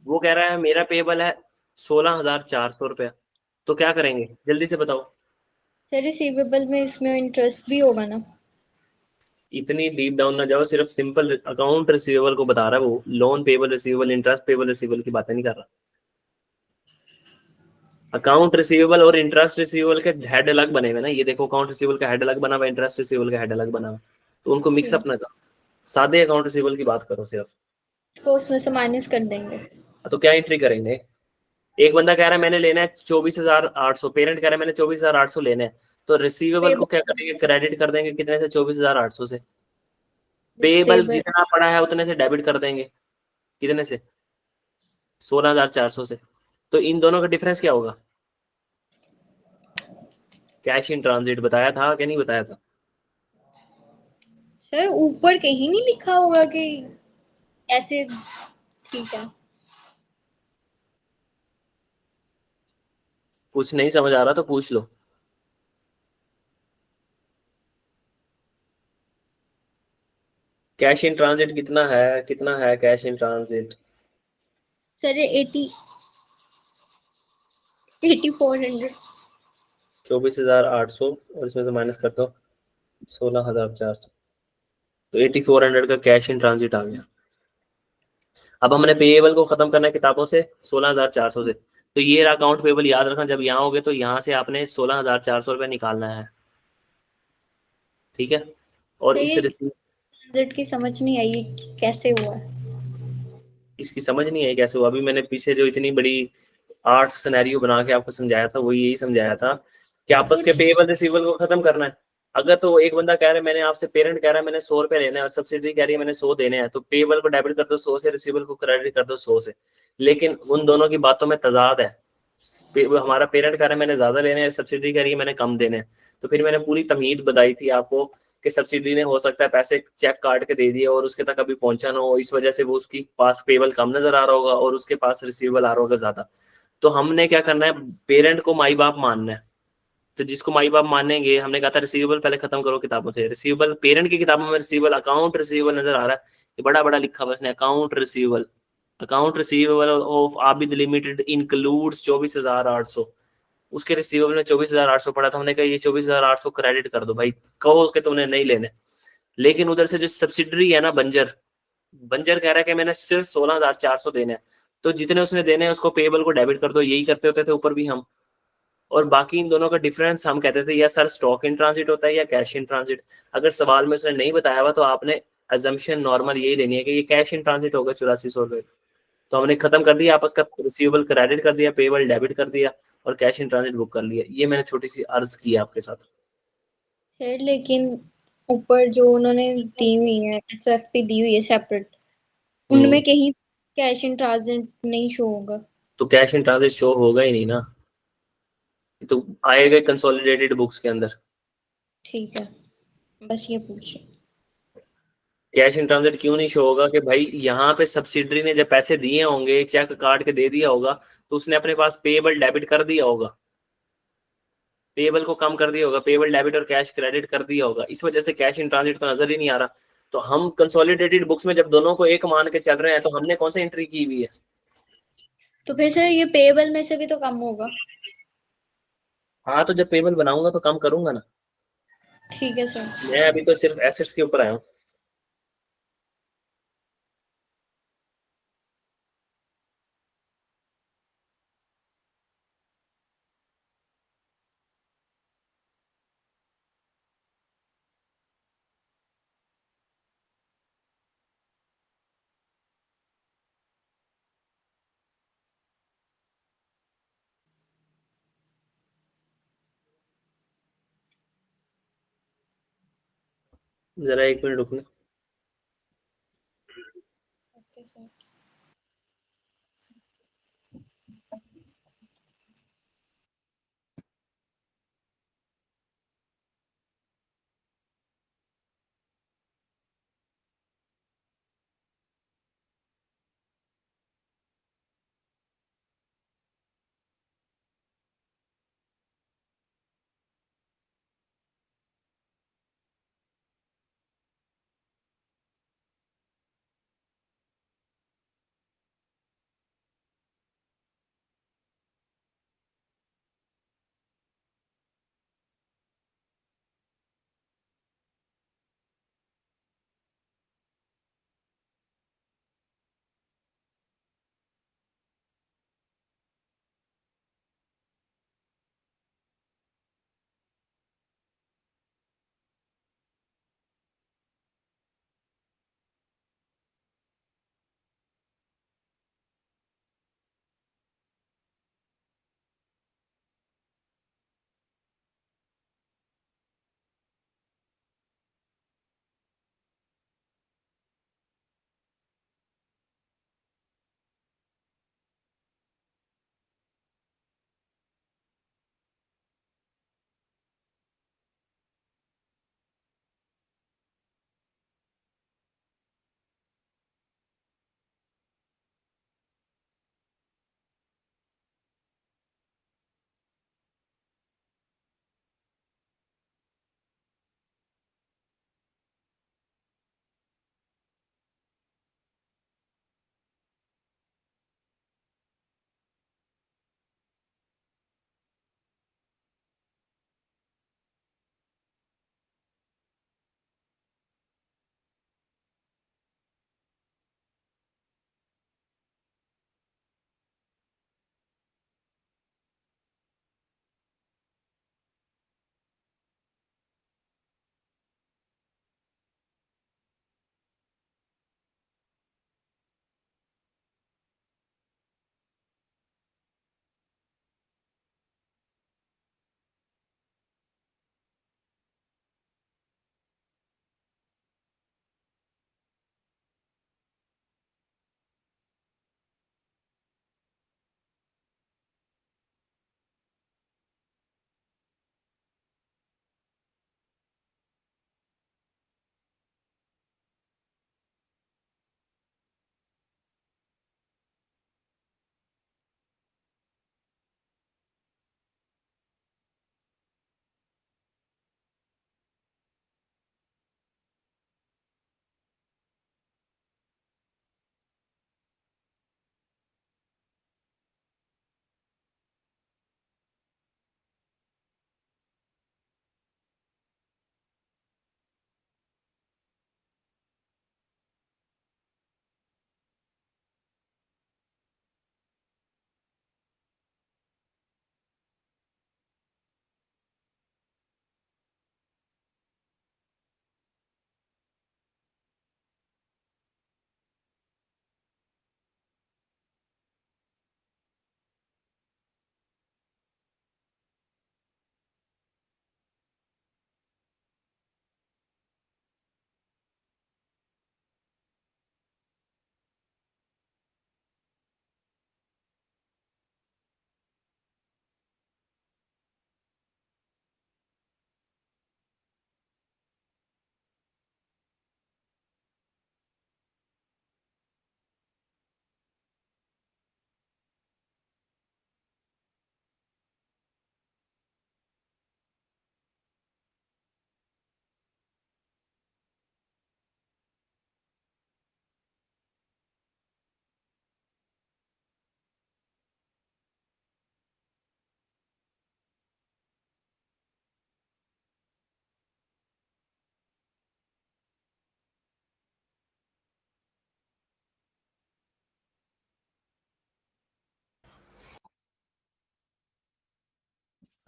वो कह रहा है मेरा पेबल है 16,400 रुपया। तो क्या करेंगे जल्दी से बताओ। सर रिसीवेबल में इसमें इंटरेस्ट भी होगा ना? इतनी डीप डाउन ना जाओ, सिर्फ सिंपल अकाउंट रिसीवेबल को बता रहा है वो, loan payable receivable interest payable receivable की बातें नहीं कर रहा। अकाउंट रिसीवेबल और इंटरेस्ट रिसीवेबल के हेड अलग बने हुए ना, ये देखो अकाउंट रिसीवेबल का हेड अलग बना हुआ, इंटरेस्ट रिसीवेबल का हेड अलग बना हुआ, तो उनको मिक्सअप ना करो, सादे अकाउंट रिसीवेबल की बात करो सिर्फ। तो उसमें से माइनस कर देंगे। तो क्या एंट्री करेंगे? एक बंदा कह रहा है मैंने लेना है 24,800, पेरेंट कह रहा है मैंने 24,800 लेना है, तो रिसीवेबल को क्या करेंगे? क्रेडिट कर देंगे कितने से? 24,800 से। पेबल पेबल जितना पड़ा है उतने से डेबिट कर देंगे, कितने से? 16,400 से। तो इन दोनों का डिफरेंस क्या होगा? कैश इन ट्रांजिट बताया था कि नहीं बताया था? सर ऊपर कहीं नहीं लिखा होगा कि ऐसे? ठीक है। कुछ नहीं समझ आ रहा तो पूछ लो। कैश इन ट्रांजिट कितना है, कितना है कैश इन ट्रांजिट? सर 8400। 24,800 और इसमें से माइनस कर दो 16,400, तो 8,400 का कैश इन ट्रांजिट आ गया। अब हमने पेएबल को खत्म करना है किताबों से 16,400 से, तो ये अकाउंट पेएबल याद रखना, जब यहाँ होगे तो यहाँ से आपने 16,400 रुपये निकालना है, ठीक है। और सर इस ये रिसीव ट्रांजिट की समझ नहीं आई कैसे हुआ है। इसकी समझ नहीं आई कैसे हुआ? अभी मैंने पीछे जो इतनी बड़ी 8 सिनेरियो बना के आपको समझाया था, वो यही समझाया था कि आपस के पेएबल रिसीवेबल को खत्म करना है। अगर तो एक बंदा कह रहा है मैंने आपसे, पेरेंट कह रहा है मैंने 100 रुपए लेना है और सब्सिडी कह रही है मैंने 100 देने हैं, तो पेएबल को डेबिट कर दो 100 से, रिसीवेबल को क्रेडिट कर दो 100 से। लेकिन उन दोनों की बातों में तजाद है। हमारा पेरेंट कह रहा है मैंने ज्यादा लेने हैं, सब्सिडी कह रही है मैंने कम देने हैं। तो फिर मैंने पूरी तमहीद बताई थी आपको कि सब्सिडी ने हो सकता है पैसे चेक काट के दे दिए और उसके तक अभी पहुंचा ना हो, इस वजह से वो उसकी पास पेबल कम नजर आ रहा होगा और उसके पास रिसीवेबल आ रहा होगा ज्यादा। तो हमने क्या करना है, पेरेंट को माई बाप मानना है। तो जिसको माई बाप मानेंगे, हमने कहा था रिसीवेबल पहले खत्म करो किताबों से। रिसीवेबल पेरेंट की किताबों में रिसीवेबल, अकाउंट रिसीवेबल नजर आ रहा है, ये बड़ा बड़ा लिखा हुआ इसने, account receivable. Account receivable of Abid limited includes 24,800। उसके रिसीवेबल में 24,800 पड़ा था, हमने कहा ये 24,800 क्रेडिट कर दो भाई, कहो कि तुमने नहीं लेने। लेकिन उधर से जो सब्सिडरी है ना बंजर, बंजर कह रहा है कि मैंने सिर्फ 16,400 देने हैं, तो जितने उसने देने हैं उसको पेबल को डेबिट कर दो। यही करते होते थे ऊपर भी हम। और बाकी इन दोनों का डिफरेंस हम कहते थे या सर स्टॉक इन ट्रांजिट होता है या कैश इन ट्रांजिट। अगर सवाल में उसने नहीं बताया हुआ तो आपने अजम्पशन नॉर्मल यही लेनी है कि ये कैश इन ट्रांजिट होगा 8400 रुपये। तो हमने खत्म कर दिया आपस का, रिसीवेबल क्रेडिट कर दिया, पेबल डेबिट कर दिया और कैश इन ट्रांजिट बुक कर लिया। ये मैंने छोटी सी अर्ज की है आपके साथ। सर लेकिन ऊपर जो उन्होंने दी हुई है एसएफपी दी हुई है सेपरेट, उनमें कहीं कैश इन ट्रांजिट नहीं शो होगा। तो कैश इन ट्रांजिट शो होगा ही नहीं ना, तो आएगा कंसोलिडेटेड बुक्स के अंदर। ठीक है, बस ये पूछ रही। कैश इन ट्रांजिट क्यों नहीं शो होगा कि भाई यहाँ पे सब्सिडरी ने जब पैसे दिए होंगे, चेक काट के दे दिया होगा, तो उसने अपने पास पेएबल डेबिट कर दिया होगा, पेएबल को कम कर दिया होगा, पेएबल डेबिट और कैश क्रेडिट कर दिया होगा, इस वजह से कैश इन ट्रांजिट तो नजर ही नहीं आ रहा। तो हम कंसोलिडेटेड बुक्स में जब दोनों को एक मान के चल रहे हैं तो हमने कौन सी एंट्री की हुई है? तो फिर सर ये पेएबल में से भी तो कम होगा। हाँ, तो जब पेबल बनाऊंगा तो कम करूंगा ना। ठीक है सर। मैं अभी तो सिर्फ एसेट्स के ऊपर आया हूँ। जरा 1 मिनट रुकना। Okay sir.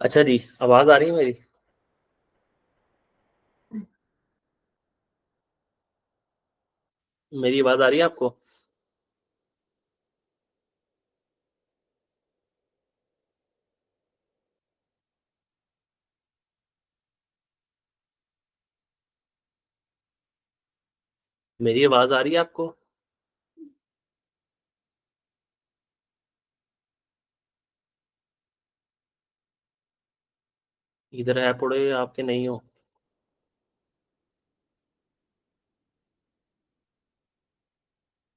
अच्छा जी, आवाज़ आ रही है मेरी? मेरी आवाज़ आ रही है आपको? मेरी आवाज़ आ रही है आपको? इधर है पड़े आपके नहीं हो।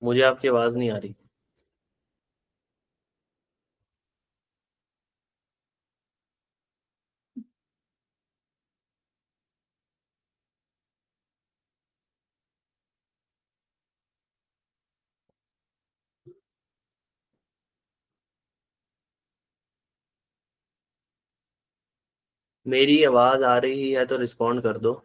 मुझे आपकी आवाज़ नहीं आ रही। मेरी आवाज़ आ रही है तो रिस्पॉन्ड कर दो।